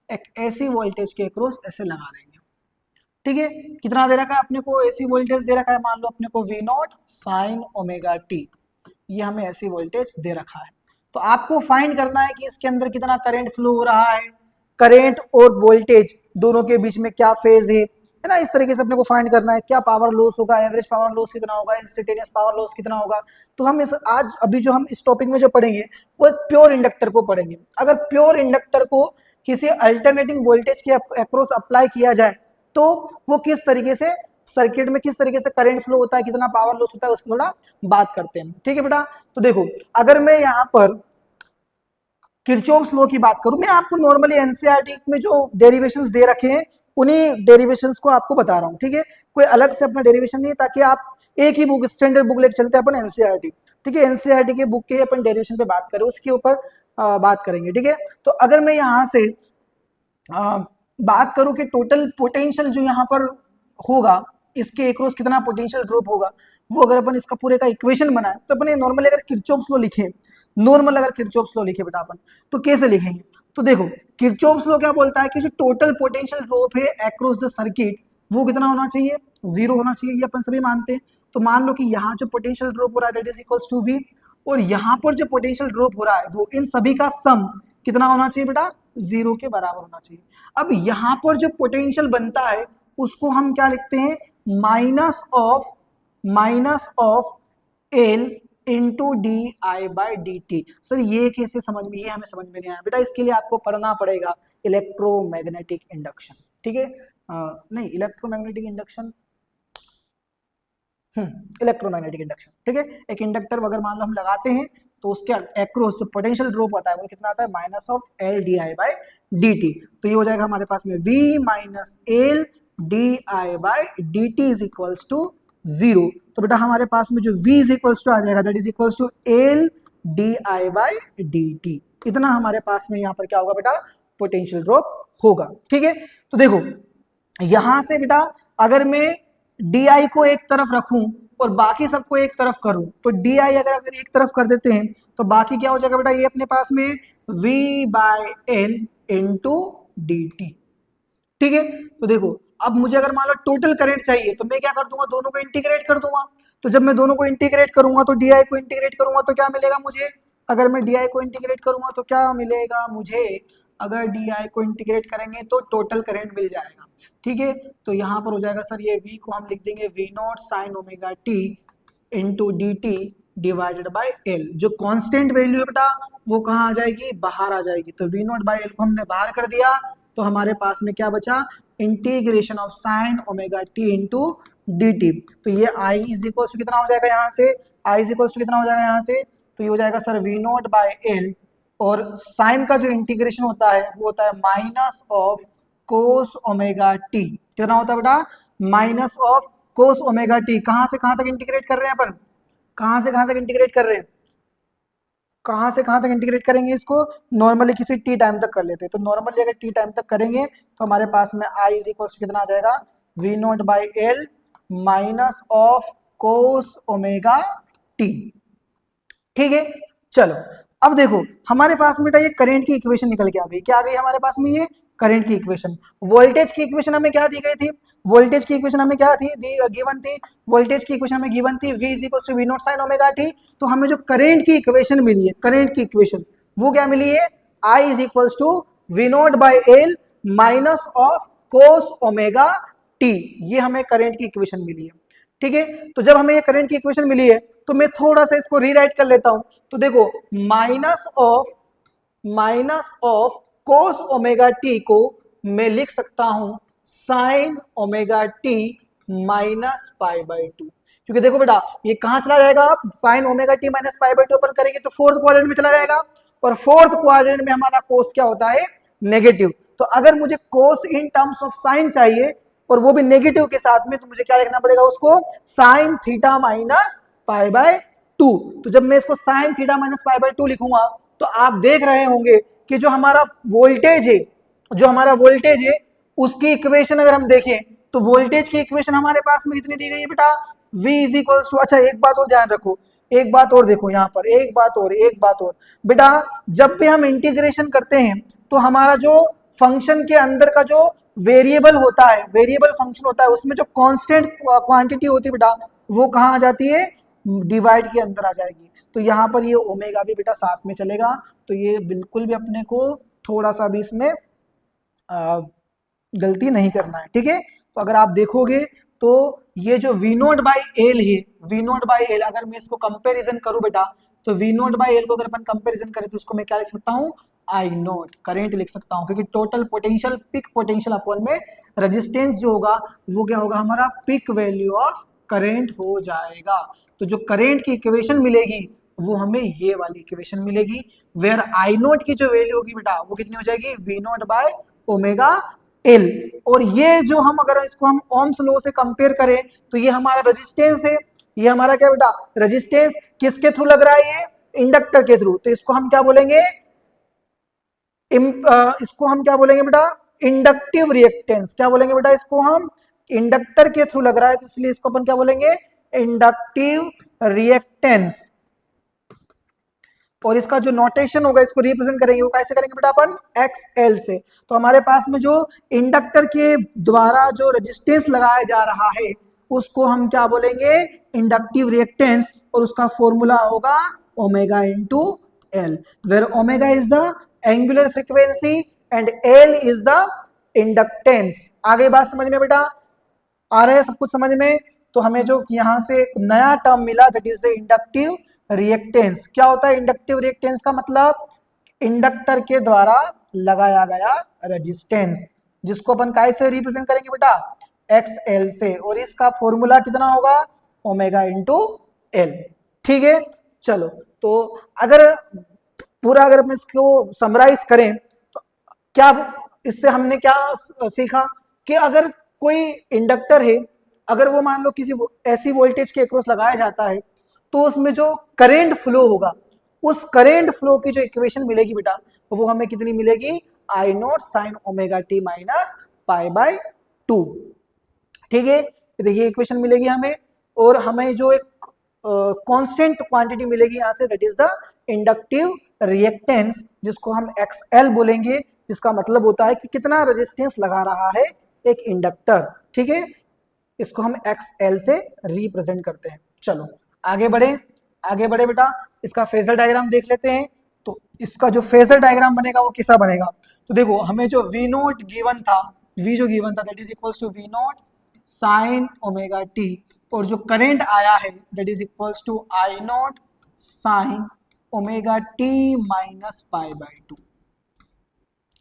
Speaker 1: एक एसी वोल्टेज के अक्रॉस ऐसे लगा देंगे। ठीक है, कितना दे रखा है अपने को, एसी वोल्टेज दे रखा है, मान लो अपने को V not sine omega t, ये हमें एसी वोल्टेज दे रखा है। तो आपको फाइंड करना है कि इसके अंदर कितना करंट फ्लो हो रहा है, करंट और वोल्टेज दोनों के बीच में क्या फेज है ना। इस तरीके से अपने को फाइंड करना है क्या पावर लॉस होगा, एवरेज पावर लॉस कितना होगा, इंस्टेंटेनियस पावर लॉस कितना होगा। तो हम इस आज अभी जो हम इस टॉपिक में जो पढ़ेंगे वो प्योर इंडक्टर को पढ़ेंगे। अगर प्योर इंडक्टर को किसी अल्टरनेटिंग वोल्टेज के अक्रॉस अप्लाई किया जाए तो वो किस तरीके से सर्किट में किस तरीके से करंट फ्लो होता है, कितना पावर लॉस होता है, उस पर थोड़ा बात करते हैं। ठीक है बेटा, तो देखो अगर मैं यहाँ पर किरचॉफ्स लॉ की बात करूं, मैं आपको नॉर्मली एनसीईआरटी में जो डेरिवेशंस दे रखे हैं उन्हीं डेरिवेशंस को आपको बता रहा हूं। ठीक है, कोई अलग से अपना डेरिवेशन नहीं है, ताकि आप एक ही बुक स्टैंडर्ड बुक लेके चलते हैं अपन एनसीईआरटी। ठीक है, एनसीईआरटी के बुक के अपन डेरिवेशन पे बात करें, उसके ऊपर बात करेंगे। ठीक है, तो अगर मैं यहाँ से बात करूं कि टोटल पोटेंशियल जो यहाँ पर होगा इसके एक्रॉस कितना पोटेंशियल ड्रॉप होगा, वो अगर अपन इसका पूरे का इक्वेशन बनाए तो अपने नॉर्मली अगर किरचॉफ्स लॉ लिखे, नॉर्मल अगर किरचॉफ्स लॉ लिखे बेटा अपन, तो कैसे लिखेंगे? तो देखो किरचॉफ्स लॉ क्या बोलता है कि जो टोटल पोटेंशियल ड्रॉप है अक्रॉस द सर्किट वो कितना होना चाहिए, जीरो होना चाहिए, ये अपन सभी मानते हैं। तो मान लो कि यहाँ जो पोटेंशियल ड्रॉप हो रहा है that is equals to V, और यहाँ पर जो पोटेंशियल ड्रॉप हो रहा है वो इन सभी का सम कितना होना चाहिए बेटा, जीरो के बराबर होना चाहिए। अब यहाँ पर जो पोटेंशियल बनता है उसको हम क्या लिखते हैं, minus of L into D I by d T. Sir ये कैसे समझ में, ये हमें समझ में नहीं आया बेटा, इसके लिए आपको पढ़ना पड़ेगा इलेक्ट्रोमैग्नेटिक इंडक्शन, ठीक है? नहीं इलेक्ट्रोमैग्नेटिक इंडक्शन, इलेक्ट्रोमैग्नेटिक इंडक्शन, ठीक है? एक इंडक्टर अगर मान लो हम लगाते हैं तो उसके एक्रॉस पोटेंशियल ड्रॉप होता है वो कितना आता है, minus of L d I by d t. तो ये हो जाएगा हमारे पास में v minus L d I by d t is equals to zero. तो बेटा हमारे पास में जो v इज इक्वल्स टू आ जाएगा that is equals to L d I by d t. इतना हमारे पास में यहाँ पर क्या होगा बेटा, पोटेंशियल ड्रॉप होगा, ठीक है? तो देखो यहां से बेटा अगर मैं di को एक तरफ रखूं और बाकी सबको एक तरफ करूं, तो di अगर एक तरफ कर देते हैं तो बाकी क्या हो जाएगा बेटा, ये अपने पास में v by L into D T, ठीक है? तो देखो अब मुझे अगर मान लो टोटल करंट चाहिए तो मैं क्या कर दूंगा, दोनों को इंटीग्रेट कर दूंगा। तो जब मैं दोनों को इंटीग्रेट करूंगा तो di को इंटीग्रेट करूंगा तो क्या मिलेगा मुझे, अगर मैं di को इंटीग्रेट करूंगा तो क्या मिलेगा मुझे, अगर di को इंटीग्रेट करेंगे तो टोटल करंट मिल जाएगा, ठीक है? तो यहाँ पर हो जाएगा सर ये v को हम लिख देंगे v not sine omega t into D T divided by L. जो कांस्टेंट वैल्यू है बेटा वो कहाँ आ जाएगी, बाहर आ जाएगी। तो v नॉट बाई एल को हमने बाहर कर दिया तो हमारे पास में क्या बचा, integration of sine omega t into D t. तो ये i इज इक्वल टू कितना हो जाएगा यहाँ से, i इज इक्वल टू कितना हो जाएगा यहाँ से, तो ये हो जाएगा sir v not by L, और साइन का जो इंटीग्रेशन होता है वो होता है minus of cos omega t. कितना होता है बेटा, minus of cos omega T. कहां से कहां तक इंटीग्रेट कर रहे हैं अपन, कहां से कहां तक इंटीग्रेट कर रहे हैं, कहां से कहां तक इंटीग्रेट करेंगे इसको, नॉर्मली किसी टी टाइम तक कर लेते हैं। तो नॉर्मली अगर टी टाइम तक करेंगे तो हमारे पास में i इज इक्वल टू कितना आ जाएगा, v not by L minus of cos omega t, ठीक है? चलो अब देखो हमारे पास में बेटा ये करंट की इक्वेशन निकल के आ गई, क्या आ गई हमारे पास में, ये करंट की इक्वेशन। वोल्टेज की इक्वेशन हमें क्या दी गई थी, वोल्टेज की इक्वेशन हमें क्या थी, गिवन थी, वोल्टेज की इक्वेशन हमें गिवन थी v is equal to V not sine omega t. तो हमें जो करंट की इक्वेशन मिली है, करंट की इक्वेशन वो क्या मिली है, i is equal to V not by L minus of cos omega t. ये हमें करंट की इक्वेशन मिली है, ठीक है? तो जब हमें ये करंट की इक्वेशन मिली है तो मैं थोड़ा सा इसको रीराइट कर लेता हूं। तो देखो minus of cos omega t को मैं लिख सकता हूं sine omega t minus pi by two, क्योंकि देखो बेटा ये कहां चला जाएगा, sine omega t minus pi by two अपन करेंगे तो फोर्थ क्वाड्रेंट में चला जाएगा, और फोर्थ क्वाड्रेंट में हमारा कोस क्या होता है, नेगेटिव। तो अगर मुझे कोस इन टर्म्स ऑफ साइन चाहिए और वो भी नेगेटिव के साथ में, तो मुझे क्या लिखना पड़ेगा उसको, sine theta minus pi by two. तो जब मैं इसको sine theta minus pi by two लिखूंगा तो आप देख रहे होंगे कि जो हमारा वोल्टेज है, जो हमारा वोल्टेज है उसकी इक्वेशन अगर हम देखें तो वोल्टेज की इक्वेशन हमारे पास में कितनी दी गई है बेटा, v इज इक्वल्स टू, अच्छा एक बात और ध्यान रखो, एक बात और देखो यहाँ पर, एक बात और बेटा, जब भी हम इंटीग्रेशन करते हैं तो हमारा जो फंक्शन के अंदर का जो वेरिएबल होता है, वेरिएबल फंक्शन होता है, उसमें जो कांस्टेंट क्वांटिटी होती है बेटा वो कहाँ आ जाती है, डिवाइड के अंदर आ जाएगी। तो यहाँ पर ये ओमेगा भी बेटा साथ में चलेगा, तो ये बिल्कुल भी अपने को थोड़ा सा भी इसमें गलती नहीं करना है, ठीक है? तो अगर आप देखोगे तो ये जो v नोट बाई एल है, v नोट बाई एल अगर मैं इसको कंपैरिजन करूं बेटा, तो v नोट बाई एल को अगर अपन कंपैरिजन करें तो इसको मैं क्या लिख सकता हूं, आई नोट करंट लिख सकता हूं, क्योंकि total potential peak potential upon में रेजिस्टेंस जो होगा वो क्या होगा, हमारा पिक वैल्यू ऑफ करंट हो जाएगा। तो जो करंट की इक्वेशन मिलेगी वो हमें ये वाली इक्वेशन मिलेगी, वेयर आई नोट की जो वैल्यू होगी बेटा वो कितनी हो जाएगी, V note by omega L. और ये जो हम अगर इसको हम ओम्स लॉ से कंपेयर करें तो ये हमारा रेजिस्टेंस है, ये हमारा क्या बेटा, रेजिस्टेंस किसके थ्रू लग रहा है, ये इंडक्टर के थ्रू। तो इसको हम क्या बोलेंगे, इसको हम क्या बोलेंगे बेटा, इंडक्टिव रिएक्टेंस। क्या बोलेंगे बेटा इसको हम, इंडक्टर के थ्रू लग रहा है, तो इसलिए इसको अपन क्या बोलेंगे, इंडक्टिव रिएक्टेंस। और इसका जो नोटेशन होगा, इसको रिप्रेजेंट करेंगे, वो कैसे करेंगे बेटा अपन, XL से। तो हमारे पास में जो इंडक्टर के द्वारा जो रेजिस्टेंस लगाया जा रहा है उसको हम क्या बोलेंगे, इंडक्टिव रिएक्टेंस, और उसका फॉर्मूला होगा omega into L, where omega is the angular frequency and L is the inductance. आगे बात समझ में बेटा आ रहा है, सब कुछ समझ में। तो हमें जो यहां से एक नया टर्म मिला, that is the inductive reactance. क्या होता है इंडक्टिव रिएक्टेंस का मतलब, इंडक्टर के द्वारा लगाया गया रेजिस्टेंस, जिसको अपन काय से रिप्रेजेंट करेंगे बेटा, XL से, और इसका फॉर्मूला कितना होगा, ओमेगा इंटू एल। ठीक है, चलो। तो अगर पूरा अगर हम इसको समराइज करें तो क्या इससे हमने क्या सीखा, कि अगर कोई इंडक्टर है, अगर वो मान लो किसी ऐसी वोल्टेज के अक्रॉस लगाया जाता है, तो उसमें जो करेंट फ्लो होगा, उस करेंट फ्लो की जो इक्वेशन मिलेगी बेटा, वो हमें कितनी मिलेगी, I nought sine omega t minus pi by 2। ठीक है, देखिए इक्वेशन मिलेगी हमें, और हमें जो एक कांस्टेंट क्वांटिटी मिलेगी यहां से, that is the inductive reactance, जिसको हम XL बोलेंगे, जिसका मतलब होता है कि कितना रेजिस्टेंस लगा रहा है एक इंडक्टर। ठीक है, इसको हम XL से रिप्रेजेंट करते हैं। चलो आगे बढ़े, आगे बढ़े बेटा, इसका फेजर डायग्राम देख लेते हैं। तो इसका जो फेजर डायग्राम बनेगा वो कैसा बनेगा, तो देखो हमें जो V नोट गिवन था, V जो गिवन था that is equals to V naught sine omega t, और जो करंट आया है that is equals to I note sine omega t minus pi by 2।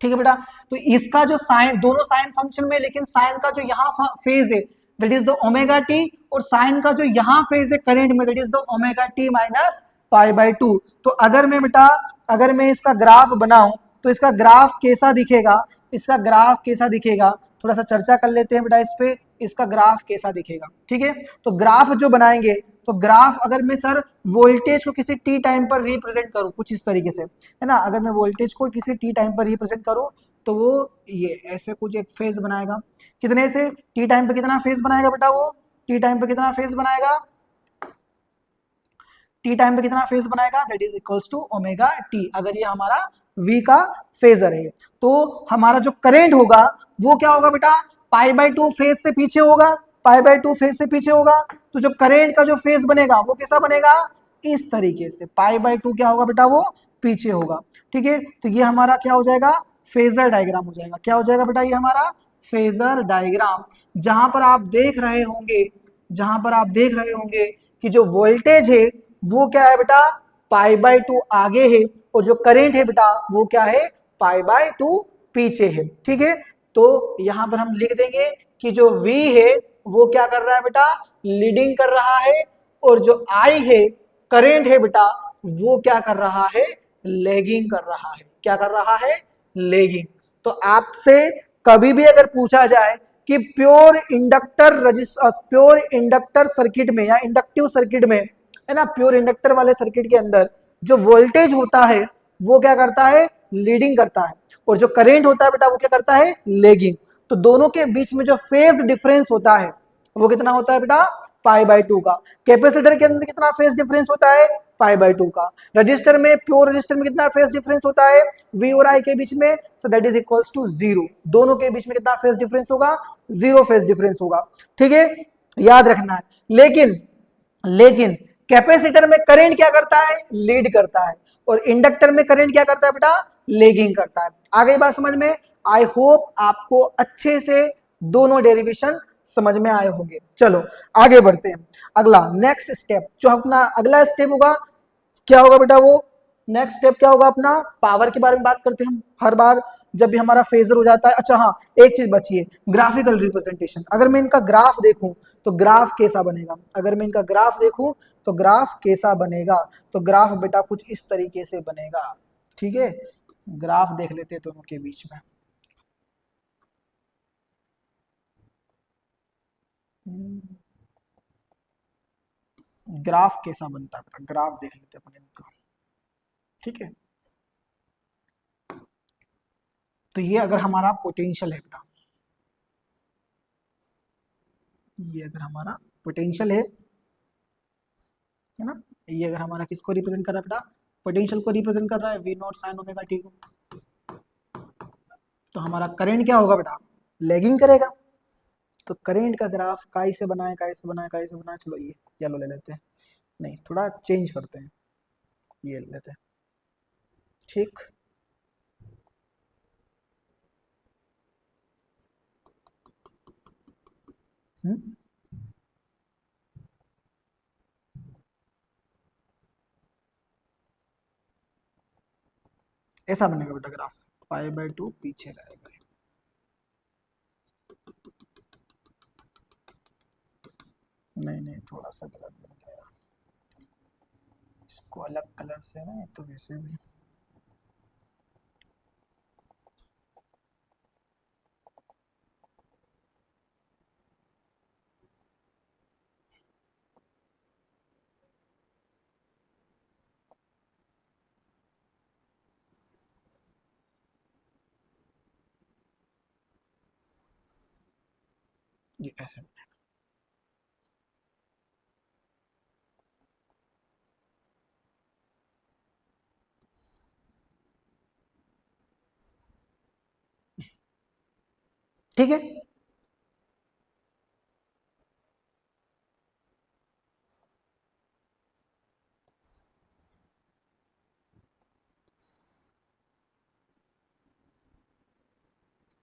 Speaker 1: ठीक है बेटा, तो इसका जो साइन, दोनों साइन फंक्शन में, लेकिन साइन का जो यहाँ फेज है that is the omega t, और साइन का जो यहाँ फेज है करंट में that is the omega t minus pi by 2। तो अगर मैं बेटा, अगर मैं इसका ग्राफ बनाऊं तो इसका ग्राफ कैसा दिखेगा, इसका ग्राफ कैसा दिखेगा, थोड़ा सा चर्चा कर लेते हैं बेटा इस पे, इसका ग्राफ कैसा दिखेगा। ठीक है, तो ग्राफ जो बनाएंगे, तो ग्राफ अगर मैं सर वोल्टेज को किसी टी टाइम पर रिप्रेजेंट करूं कुछ इस तरीके से, है ना, अगर मैं वोल्टेज को किसी टी टाइम पर रिप्रेजेंट करूं तो वो ये ऐसे कुछ एक फेज बनाएगा। कितने से, टी टाइम पे कितना फेज बनाएगा बेटा, वो टी टाइम पे कितना फेज बनाएगा, टी टाइम पे कितना फेज बनाएगा, that is equals to omega t. अगर ये हमारा V का फेजर है, तो हमारा जो करंट होगा वो क्या होगा बेटा, पाई बाय 2 फेज से पीछे होगा, पाई बाय 2 फेज से पीछे होगा। तो जो करंट का जो फेज बनेगा वो कैसा बनेगा, इस तरीके से, पाई बाय 2 क्या होगा बेटा, वो पीछे होगा। ठीक है, तो ये हमारा क्या हो जाएगा, फेजर डायग्राम हो जाएगा। क्या हो जाएगा बेटा, ये हमारा फेजर डायग्राम, जहां पर आप देख रहे होंगे, जहां पर आप देख रहे होंगे कि जो वोल्टेज है वो क्या है बेटा, पाई बाय 2 आगे है, और जो करंट है बेटा वो क्या है, पाई बाय 2 पीछे है। ठीक है, तो यहां पर हम लिख देंगे कि जो V है वो क्या कर रहा है बेटा, लीडिंग कर रहा है, और जो I है, करंट है बेटा, वो क्या कर रहा है, लैगिंग कर रहा है। क्या कर रहा है, लैगिंग। तो आपसे कभी भी अगर पूछा जाए कि प्योर इंडक्टर सर्किट में या इंडक्टिव सर्किट में, है ना, प्योर इंडक्टर वाले सर्किट के अंदर जो वोल्टेज होता है वो क्या करता है, लीडिंग करता है, और जो करंट होता है बेटा वो क्या करता है, लेगिंग। तो दोनों के बीच में जो फेज डिफरेंस होता है वो कितना होता है बेटा, पाई बाय 2 का। कैपेसिटर के अंदर कितना फेज डिफरेंस होता है, पाई बाय 2 का। रजिस्टर में, प्योर रजिस्टर में कितना फेज डिफरेंस होता है, V और I के बीच में, so that is equals to 0। दोनों के बीच में कितना फेज डिफरेंस होगा, 0 फेज डिफरेंस होगा। ठीक है, याद रखना है। लेकिन कैपेसिटर में करंट क्या करता है, लीड करता है, और इंडक्टर में करंट क्या करता है बेटा, लेगिंग करता है। आगे बात समझ में, आई होप आपको अच्छे से दोनों डेरिवेशन समझ में आए होंगे। चलो आगे बढ़ते हैं, अगला नेक्स्ट स्टेप, जो अपना अगला स्टेप होगा क्या होगा बेटा, वो नेक्स्ट स्टेप क्या होगा अपना, पावर के बारे में बात करते हैं हम हर बार जब भी हमारा फेजर हो जाता है। अच्छा हाँ, एक चीज बची है, ग्राफिकल रिप्रेजेंटेशन। अगर मैं इनका ग्राफ देखूं तो ग्राफ कैसा बनेगा, अगर मैं इनका ग्राफ देखूं तो ग्राफ कैसा बनेगा, तो ग्राफ बेटा कुछ इस तरीके से बनेगा। ठीक है, ग्राफ देख लेते हैं दोनों के बीच में। ग्राफ कैसा बनता है, ग्राफ देख लेते हैं अपन इनका। ठीक है, तो ये अगर हमारा पोटेंशियल है बेटा, ये अगर हमारा पोटेंशियल है ना, ये अगर हमारा किसको रिप्रेजेंट कर रहा है बेटा, पोटेंशियल को रिप्रेजेंट कर रहा है, V not sine omega t को, तो हमारा करंट क्या होगा बेटा, लैगिंग करेगा। तो करंट का ग्राफ काई से बनाए, काई से बनाए, काई से बनाए, चलो ये येलो ले लेते हैं, नहीं थोड़ा चेंज करते हैं, ये ले लेते हैं, ठीक। ऐसा बनेगा बेटा ग्राफ, पाई/2 पीछे रहेगा, नहीं नहीं थोड़ा सा गलत बन गया, इसको अलग कलर से ना, तो वैसे भी ये ऐसे बनेगा। ठीक है,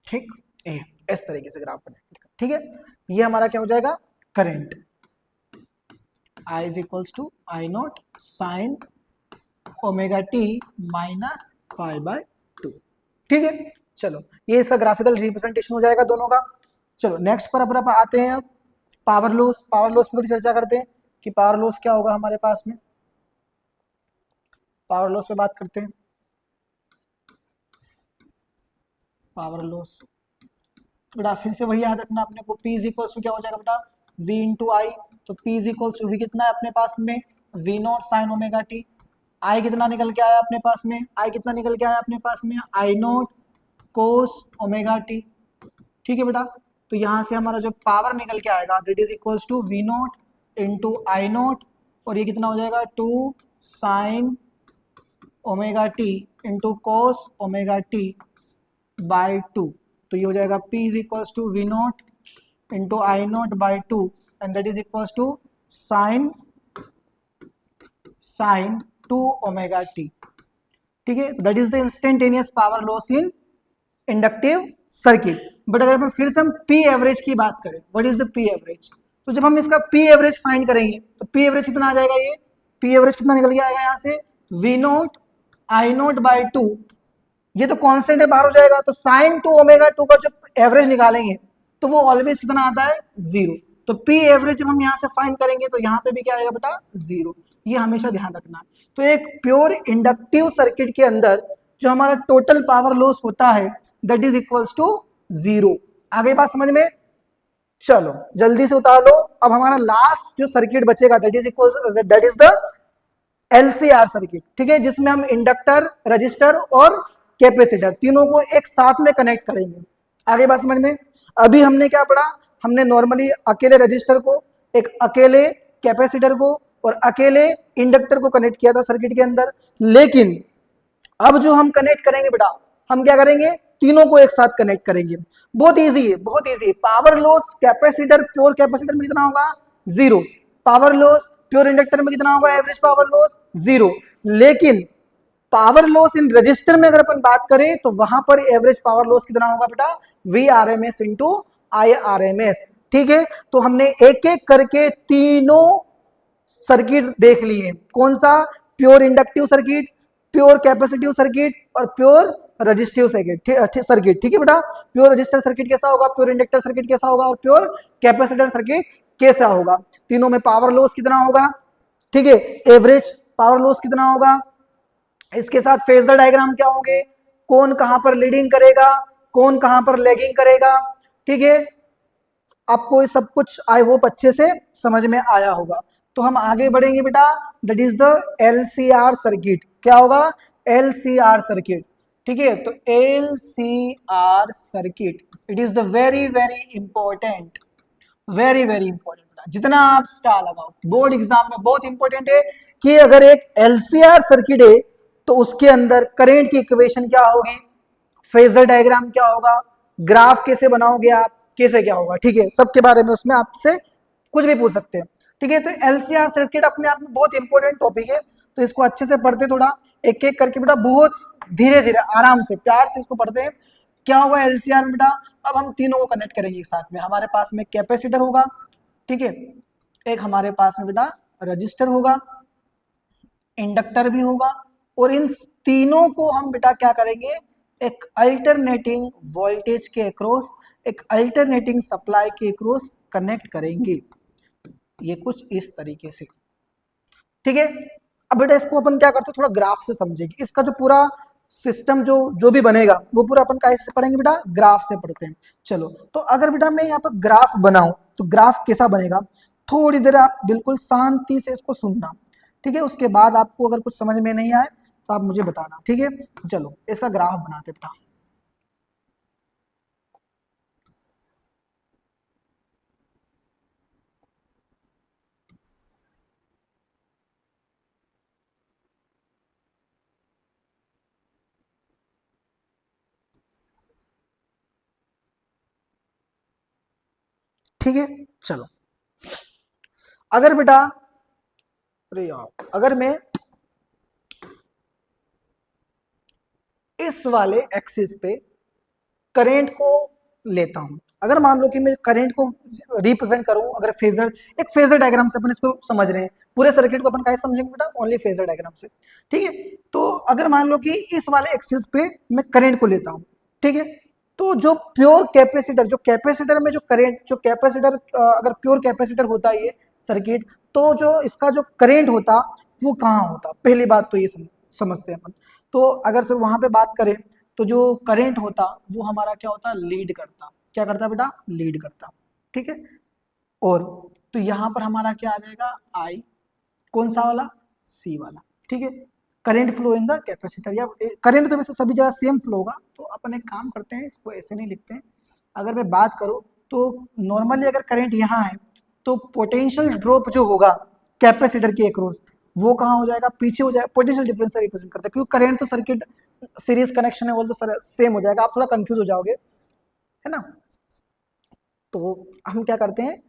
Speaker 1: ठीक, ए इस तरीके से ग्राफ बनेगा, ठीक है। ये हमारा क्या हो जाएगा, current I is equals to I nought sine omega t minus पाई/2, ठीक है। चलो ये इसका ग्राफिकल रिप्रेजेंटेशन हो जाएगा दोनों का। चलो नेक्स्ट पर अपन आते हैं, अब पावर लॉस, पावर लॉस पर थोड़ी चर्चा करते हैं कि पावर लॉस क्या होगा हमारे पास में, पावर लॉस पे बात करते हैं। पावर लॉस बेटा फिर से वही याद रखना अपने को, P इज इक्वल्स टू क्या हो जाएगा बेटा, V इंटू आई, तो P is equals to V कितना है अपने पास में, V not sine omega t, I कितना निकल के आया अपने पास में, आई कितना निकल के आया अपने पास में, I naught cos omega t, ठीक है बेटा। तो यहाँ से हमारा जो पावर निकल के आएगा that is equals to V naught into I naught, और ये कितना हो जाएगा 2 sine omega t into cos omega t by 2, तो ये हो जाएगा P is equals to V naught into I naught by 2 and that is equals to sine 2 omega t, ठीक है। That is the instantaneous power loss in inductive circuit. But अगर हम फिर से हम P एवरेज की बात करें, what is the P average, तो जब हम इसका P एवरेज फाइंड करेंगे तो P एवरेज कितना आ जाएगा, ये P एवरेज कितना निकल के आएगा यहाँ से, V not I naught by 2, ये तो कांस्टेंट है बाहर हो जाएगा, तो साइन 2 ओमेगा 2 का जब एवरेज निकालेंगे तो वो ऑलवेज कितना आता है, 0। तो P एवरेज जब हम यहाँ से फाइंड करेंगे तो यहाँ पे भी क्या आएगा बेटा, 0, ये हमेशा ध्यान रखना। तो एक प्योर इंडक्टिव सर्किट के अंदर जो हमारा टोटल पावर लॉस होता है दैट इज इक्वल्स टू 0। आगे बात समझ में, चलो जल्दी से उतार लो। अब हमारा लास्ट जो सर्किट बचेगा that is the LCR circuit, ठीक है, जिसमें हम इंडक्टर, रजिस्टर और कैपेसिटर तीनों को एक साथ में कनेक्ट करेंगे। आगे बात समझ में, अभी हमने क्या पढ़ा, हमने नॉर्मली अकेले रजिस्टर को, एक अकेले कैपेसिटर को और अकेले इंडक्टर को कनेक्ट किया था सर्किट के अंदर, लेकिन अब जो हम कनेक्ट करेंगे बेटा, हम क्या करेंगे, तीनों को एक साथ कनेक्ट करेंगे। बहुत इजी है, बहुत इजी है। Power loss capacitor, pure capacitor में कितना होगा, 0। पावर लॉस प्योर इंडक्टर में कितना होगा, एवरेज पावर लॉस 0। लेकिन पावर लॉस इन रजिस्टर में अगर अपन बात करें तो वहां पर एवरेज पावर लॉस कितना होगा बेटा, VRMS इंटू IRMS, ठीक है। तो हमने एक एक करके तीनों सर्किट देख लिए, कौन सा, pure inductive circuit, pure capacitive circuit और प्योर रजिस्टिव सर्किट, ठीक है बेटा। प्योर रजिस्टर सर्किट कैसा होगा, प्योर इंडक्टर सर्किट कैसा होगा और प्योर कैपेसिटर सर्किट कैसा होगा, तीनों में पावर लॉस कितना होगा, ठीक है, एवरेज पावर लॉस कितना होगा, इसके साथ फेजर डायग्राम क्या होंगे, कौन कहां पर लीडिंग करेगा, कौन कहां पर लैगिंग करेगा, ठीक है। आपको ये सब कुछ आई होप अच्छे से समझ में आया होगा। तो हम आगे बढ़ेंगे बेटा, that is the LCR circuit, क्या होगा, LCR सर्किट, ठीक है। तो LCR circuit it is the very very important very very important, जितना आप स्टार लगाओ बोर्ड एग्जाम में बहुत इंपॉर्टेंट है कि अगर एक एलसीआर सर्किट है तो उसके अंदर करंट की इक्वेशन क्या होगी, फेजर डायग्राम क्या होगा, ग्राफ कैसे बनाओगे आप, कैसे क्या होगा, ठीक है, सबके बारे में उसमें आपसे कुछ भी पूछ सकते हैं, ठीक है। तो एलसीआर सर्किट अपने आप में बहुत इंपॉर्टेंट टॉपिक है, तो इसको अच्छे से पढ़ते, थोड़ा एक एक करके बेटा, बहुत धीरे धीरे आराम से प्यार से इसको पढ़ते हैं। क्या होगा एलसीआर में बेटा, अब हम तीनों को कनेक्ट करेंगे एक साथ में। हमारे पास में कैपेसिटर होगा, ठीक है, एक हमारे पास में बेटा रजिस्टर होगा, इंडक्टर भी होगा, और इन तीनों को हम बेटा क्या करेंगे, एक अल्टरनेटिंग वोल्टेज के अक्रॉस, एक अल्टरनेटिंग सप्लाई के अक्रॉस कनेक्ट करेंगे, ये कुछ इस तरीके से, ठीक है। अब बेटा इसको अपन क्या करते हैं, थोड़ा ग्राफ से समझेंगे, इसका जो पूरा सिस्टम जो जो भी बनेगा वो पूरा अपन कैसे पढ़ेंगे बेटा, ग्राफ से पढ़ते हैं। चलो, तो अगर बेटा मैं यहाँ पर ग्राफ बनाऊं तो ग्राफ कैसा बनेगा, थोड़ी देर आप बिल्कुल शांति से इसको सुनना, ठीक है, उसके बाद आपको अगर कुछ समझ में नहीं आए तो आप मुझे बताना, ठीक है। चलो इसका ग्राफ बनाते बेटा। ठीक है, चलो, अगर बेटा, अरे यार, अगर मैं इस वाले एक्सिस पे करंट को लेता हूं, अगर मान लो कि मैं करंट को रिप्रेजेंट करूं, अगर फेजर, एक फेजर डायग्राम से अपन इसको समझ रहे हैं, पूरे सर्किट को अपन कैसे समझेंगे बेटा, ओनली फेजर डायग्राम से, ठीक है। तो अगर मान लो कि इस वाले एक्सिस पे मैं करंट को लेता हूं, ठीक है, तो जो प्योर कैपेसिटर, जो कैपेसिटर में जो करंट, जो कैपेसिटर अगर प्योर कैपेसिटर होता है ये सर्किट, तो जो इसका जो करंट होता वो कहाँ होता, पहली बात तो ये समझते हैं अपन। तो अगर सिर्फ वहां पे बात करें तो जो करंट होता वो हमारा क्या होता, लीड करता, क्या करता बेटा, लीड करता, ठीक है। और तो यहां पर हमारा क्या आ जाएगा, आई, कौन सा वाला, सी वाला, ठीक है। Current flow in the capacitor, या करंट तो वैसे सभी जगह सेम फ्लो होगा, तो अपन एक काम करते हैं, इसको ऐसे नहीं लिखते हैं। अगर मैं बात करूं तो नॉर्मली अगर करंट यहाँ है तो पोटेंशियल ड्रॉप जो होगा कैपेसिटर के अक्रॉस वो कहाँ हो जाएगा, पीछे हो जाएगा, पोटेंशियल डिफरेंस से रिप्रेजेंट करता है, क्योंकि करंट तो सर्किट सीरीज कनेक्शन है, वो तो सेम हो जाएगा, आप थोड़ा कंफ्यूज हो जाओगे, है ना। तो हम क्या करते हैं,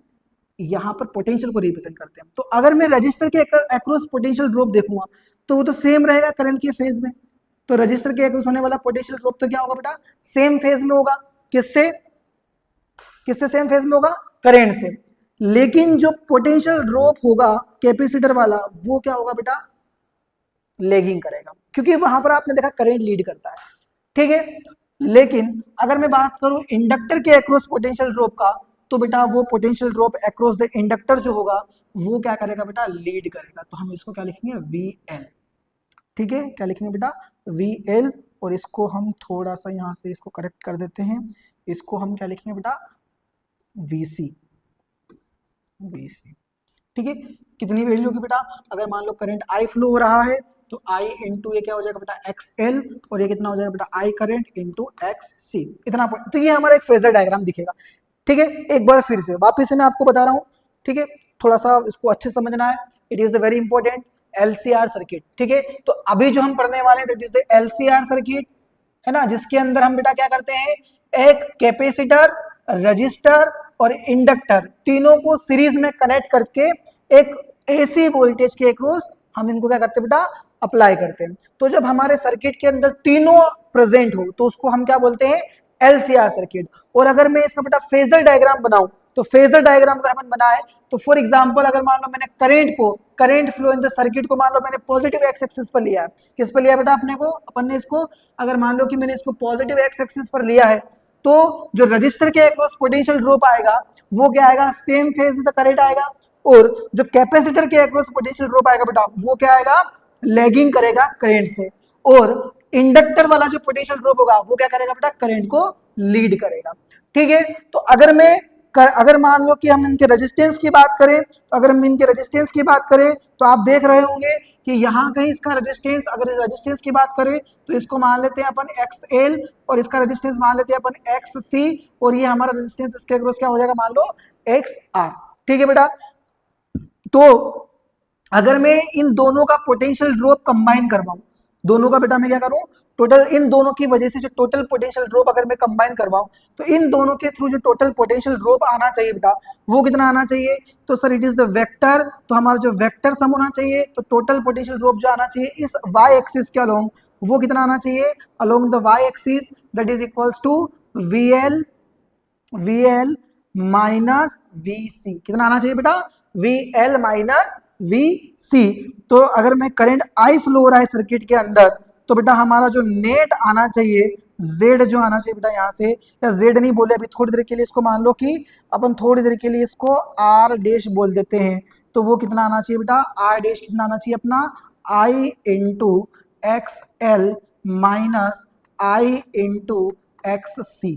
Speaker 1: यहाँ पर पोटेंशियल को रिप्रेजेंट करते हैं। तो अगर मैं रजिस्टर के अक्रॉस पोटेंशियल ड्रॉप देखूंगा तो वो तो सेम रहेगा करंट के फेज में, तो रजिस्टर के अक्रॉस होने वाला पोटेंशियल ड्रॉप तो क्या होगा बेटा, सेम फेज में होगा, किससे, किससे सेम फेज में होगा, करंट से। लेकिन जो पोटेंशियल ड्रॉप होगा कैपेसिटर वाला वो क्या होगा बेटा, लेगिंग करेगा, क्योंकि वहां पर आपने देखा करंट लीड करता है, ठीक है। लेकिन अगर मैं बात करूं इंडक्टर के अक्रॉस पोटेंशियल ड्रॉप का, तो बेटा वो potential drop across the inductor जो होगा वो क्या करेगा बेटा, लीड करेगा, तो हम इसको क्या लिखेंगे, वी एल, ठीक है, क्या लिखेंगे बेटा, वी एल। और इसको हम थोड़ा सा यहाँ से इसको करेक्ट कर देते हैं, इसको हम क्या लिखेंगे बेटा, वी सी, वी सी, ठीक है। कितनी वैल्यू की बेटा, अगर मान लो करंट आई फ्लो हो रहा है तो आई इंटू ये क्या हो जाएगा बेटा, एक्स एल, और ये कितना हो जाएगा बेटा, आई करंट इंटू एक्स सी, इतना। तो ये हमारा एक फेजर डायग्राम दिखेगा, ठीक है। एक बार फिर से वापस से मैं आपको बता रहा हूँ, ठीक है, थोड़ा सा इसको अच्छे समझना है, it is a very important LCR circuit, ठीक है। तो अभी जो हम पढ़ने वाले हैं that is the LCR circuit, है ना, जिसके अंदर हम बेटा क्या करते हैं, एक कैपेसिटर, रजिस्टर और इंडक्टर तीनों को सीरीज में कनेक्ट करके एक एसी वोल्टेज के अक्रॉस हम इनको क्या करते हैं बेटा, अप्लाई करते हैं। तो जब हमारे सर्किट के अंदर तीनों प्रेजेंट हो तो उसको हम क्या बोलते हैं, एलसीआर सर्किट। और अगर मैं इसका बेटा फेजर डायग्राम बनाऊं तो फेजर डायग्राम अगर अपन बनाए तो फॉर एग्जांपल अगर मान लो मैंने current flow in the circuit को मान लो मैंने पॉजिटिव एक्स एक्सिस पर लिया है, किस पर लिया बेटा अपने को, अपन ने इसको, अगर मान लो कि मैंने इसको पॉजिटिव एक्स एक्सिस पर लिया है तो जो रजिस्टर के अक्रॉस पोटेंशियल ड्रॉप आएगा वो क्या आएगा, सेम फेज द करंट आएगा, और जो कैपेसिटर के अक्रॉस पोटेंशियल ड्रॉप आएगा बेटा वो क्या आएगा, लेगिंग करेगा करंट से, और इंडक्टर वाला जो पोटेंशियल ड्रॉप होगा वो क्या करेगा बेटा, करंट को लीड करेगा, ठीक है। तो अगर मान लो कि हम इनके रेजिस्टेंस की बात करें, तो अगर हम इनके रेजिस्टेंस की बात करें तो आप देख रहे होंगे कि यहाँ कहीं इसका रेजिस्टेंस, अगर इस रेजिस्टेंस की बात करें तो इसको मान लेते हैं अपन XL और इसका रेजिस्टेंस मान लेते हैं अपन XC और ये हमारा रेजिस्टेंस इसके अक्रॉस क्या हो जाएगा मान लो XR। ठीक है बेटा, तो अगर मैं इन दोनों का पोटेंशियल ड्रॉप कंबाइन करवाऊं, दोनों का बेटा मैं क्या करूं, टोटल इन दोनों की वजह से जो टोटल पोटेंशियल ड्रॉप अगर मैं कंबाइन करवाऊं तो इन दोनों के थ्रू जो टोटल पोटेंशियल ड्रॉप आना चाहिए बेटा वो कितना आना चाहिए, तो sir it is the vector, तो हमारा जो वेक्टर सम होना चाहिए, तो टोटल पोटेंशियल ड्रॉप जो आना चाहिए इस y एक्सिस के अलोंग वो कितना आना चाहिए, along the y axis that is equals to VL minus VC, कितना आना चाहिए बेटा, VL माइनस VC। तो अगर मैं करंट I फ्लो हो रहा है सर्किट के अंदर तो बेटा हमारा जो नेट आना चाहिए Z जो आना चाहिए बेटा यहाँ से, या Z नहीं बोले अभी थोड़ी देर के लिए इसको मान लो कि अपन थोड़ी देर के लिए इसको R डैश बोल देते हैं, तो वो कितना आना चाहिए बेटा, R डैश कितना आना चाहिए अपना I into XL minus I into XC।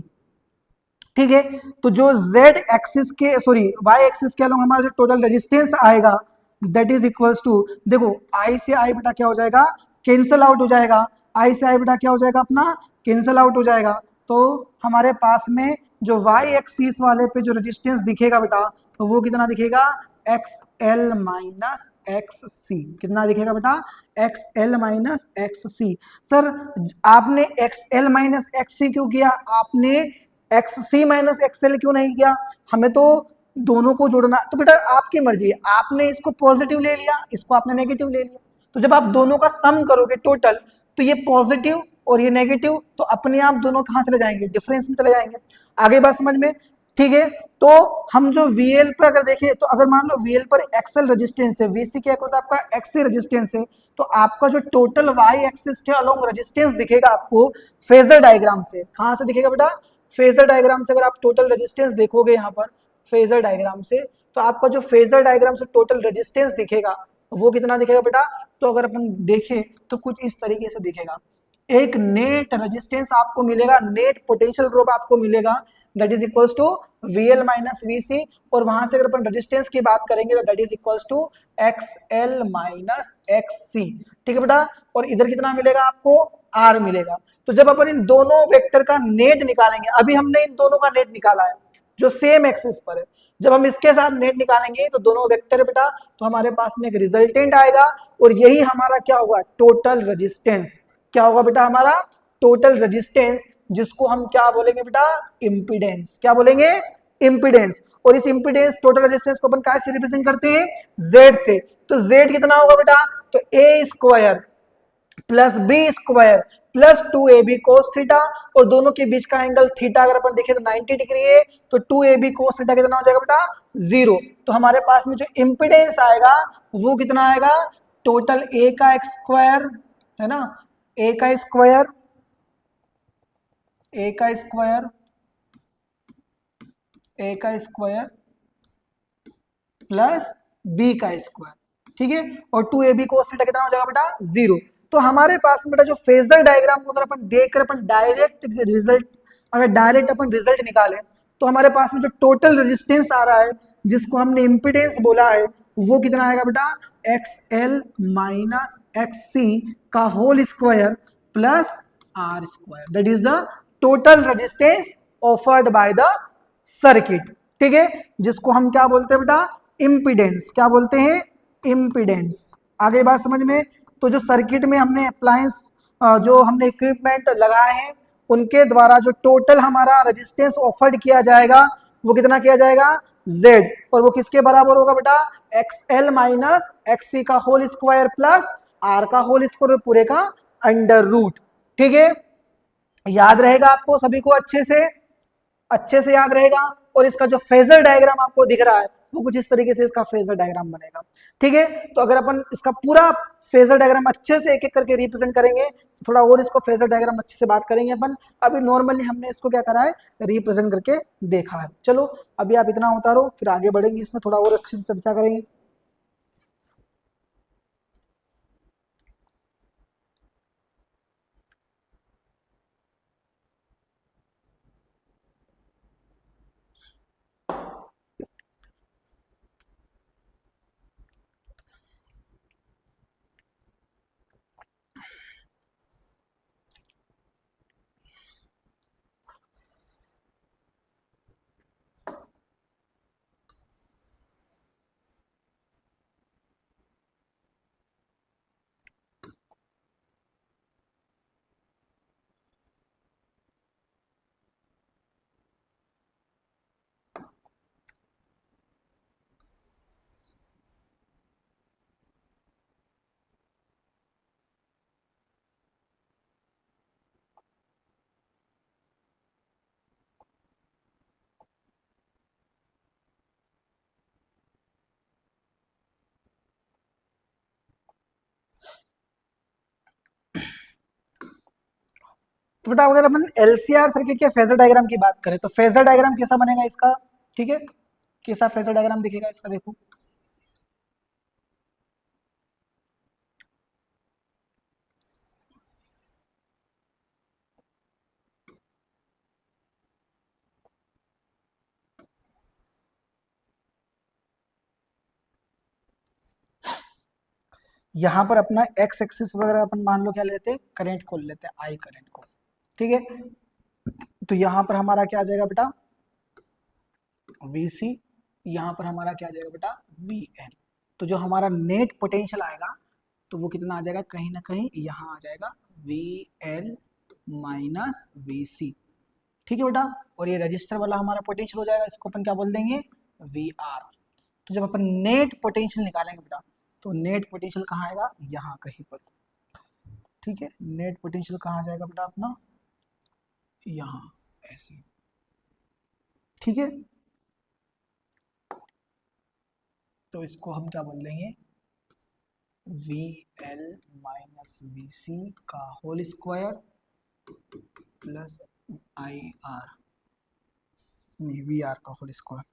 Speaker 1: ठीक है, तो जो z एक्सिस के सॉरी y एक्सिस के अलॉन्ग हमारा जो टोटल रेजिस्टेंस आएगा दैट इज इक्वल्स टू, देखो i से i बेटा क्या हो जाएगा, कैंसल आउट हो जाएगा, i से i बेटा क्या हो जाएगा अपना कैंसल आउट हो जाएगा, तो हमारे पास में जो y एक्सिस वाले पे जो रेजिस्टेंस दिखेगा बेटा तो वो कितना दिखेगा, XL माइनस XC, कितना दिखेगा बेटा XL माइनस XC। सर आपने XL माइनस XC क्यों किया, आपने XC माइनस XL क्यों नहीं किया, हमें तो दोनों को जोड़ना, तो बेटा आपकी मर्जी है, आपने इसको पॉजिटिव ले लिया इसको आपने नेगेटिव ले लिया, तो जब आप दोनों का सम करोगे टोटल तो ये पॉजिटिव और ये नेगेटिव तो अपने आप दोनों कहाँ चले जाएंगे, डिफरेंस में चले जाएंगे। आगे बात समझ में, ठीक है, तो हम जो VL पे अगर देखें तो अगर मान लो VL पर XL रेजिस्टेंस है, VC के अक्रॉस आपका XC रेजिस्टेंस है, तो आपका जो टोटल Y एक्सिस के अलोंग रेजिस्टेंस दिखेगा आपको फेजर डायग्राम से, कहां से दिखेगा बेटा, फेजर डायग्राम से। अगर आप टोटल रेजिस्टेंस देखोगे यहाँ पर फेजर डायग्राम से, तो आपका जो फेजर डायग्राम से टोटल रेजिस्टेंस दिखेगा वो कितना दिखेगा बेटा, तो अगर अपन देखें तो कुछ इस तरीके से दिखेगा, एक नेट रेजिस्टेंस आपको मिलेगा, नेट पोटेंशियल ड्रॉप आपको मिलेगा that is equals to VL minus VC, और वहां से अगर अपन रेजिस्टेंस की बात करेंगे तो that is equals to XL minus XC। ठीक है बेटा, और इधर कितना मिलेगा आपको, R मिलेगा। तो जब अपन इन दोनों वेक्टर का नेट निकालेंगे, अभी हमने इन दोनों का नेट निकाला है जो सेम एक्सिस पर है, जब हम इसके साथ नेट निकालेंगे तो दोनों वेक्टर बेटा तो हमारे पास में एक रिजल्टेंट आएगा और यही हमारा क्या होगा, टोटल रेजिस्टेंस, क्या होगा बेटा हमारा टोटल रेजिस्टेंस, जिसको हम क्या बोलेंगे बेटा, इंपीडेंस, क्या बोलेंगे, इंपीडेंस। और इस इंपीडेंस टोटल रेजिस्टेंस को अपन कैसे रिप्रेजेंट करते हैं, Z से, तो Z कितना होगा बेटा, तो A square plus B square plus 2AB cos theta, और दोनों के बीच का एंगल थीटा अगर अपन देखें तो 90 डिग्री है, तो 2AB कोस थीटा कितना हो जाएगा बेटा, 0। तो हमारे पास में जो इंपीडेंस आएगा वो कितना आएगा, टोटल A का स्क्वायर है ना, A का स्क्वायर, A का स्क्वायर, A का स्क्वायर प्लस B का स्क्वायर, ठीक है, और 2AB कोस थीटा कितना हो जाएगा बेटा, 0। तो हमारे पास में बेटा जो फेजर डायग्राम को अगर अपन देखकर अपन डायरेक्ट रिजल्ट, अगर डायरेक्ट अपन रिजल्ट निकालें तो हमारे पास में जो टोटल रेजिस्टेंस आ रहा है जिसको हमने इंपीडेंस बोला है वो कितना आएगा बेटा, XL माइनस XC का whole square plus R square, that is the total resistance offered by the circuit. ठीक है, जिसको हम क्या बोलते हैं बेटा, इंपीडेंस, क्या बोलते हैं, इंपीडेंस। आगे बात समझ में, तो जो सर्किट में हमने अप्लायंस जो हमने इक्विपमेंट लगाए हैं उनके द्वारा जो टोटल हमारा रेजिस्टेंस ऑफर्ड किया जाएगा वो कितना किया जाएगा, Z, और वो किसके बराबर होगा बेटा, XL माइनस XC का होल स्क्वायर प्लस R का होल स्क्वायर पूरे का अंडर रूट। ठीक है, याद रहेगा आपको सभी को अच्छे से याद रहेगा, और इसका जो फेजर डायग्राम आपको दिख रहा है वो कुछ इस तरीके से इसका फेजर डायग्राम बनेगा। ठीक है, तो अगर अपन इसका पूरा फेजर डायग्राम अच्छे से एक एक करके रिप्रेजेंट करेंगे थोड़ा और इसको फेजर डायग्राम अच्छे से बात करेंगे अपन, अभी नॉर्मली हमने इसको क्या करा है, रिप्रेजेंट करके देखा है। चलो अभी आप इतना उतारो, फिर आगे बढ़ेंगे, इसमें थोड़ा और अच्छे से चर्चा करेंगे। तो बेटा अगर अपन एलसीआर सर्किट के फेजर डायग्राम की बात करें तो फेजर डायग्राम कैसा बनेगा इसका, ठीक है, कैसा फेजर डायग्राम दिखेगा इसका, देखो यहां पर अपना एक्स एक्सिस वगैरह अपन मान लो क्या लेते हैं, करंट को लेते हैं, आई करंट को, ठीक है। तो यहां पर हमारा क्या आ जाएगा बेटा, VC, यहाँ पर हमारा क्या आ जाएगा बेटा, VL। तो जो हमारा नेट पोटेंशियल आएगा तो वो कितना आ जाएगा, कहीं ना कहीं यहाँ आ जाएगा VL माइनस VC, ठीक है बेटा। और ये रजिस्टर वाला हमारा पोटेंशियल हो जाएगा, इसको अपन क्या बोल देंगे, VR। तो जब अपन नेट पोटेंशियल निकालेंगे बेटा तो नेट पोटेंशियल कहाँ आएगा, यहाँ कहीं पर, ठीक है। नेट पोटेंशियल कहाँ आ जाएगा बेटा अपना, यहाँ ऐसे, ठीक है। तो इसको हम क्या बोल देंगे, VL माइनस VC का होल स्क्वायर प्लस IR, नहीं VR का होल स्क्वायर,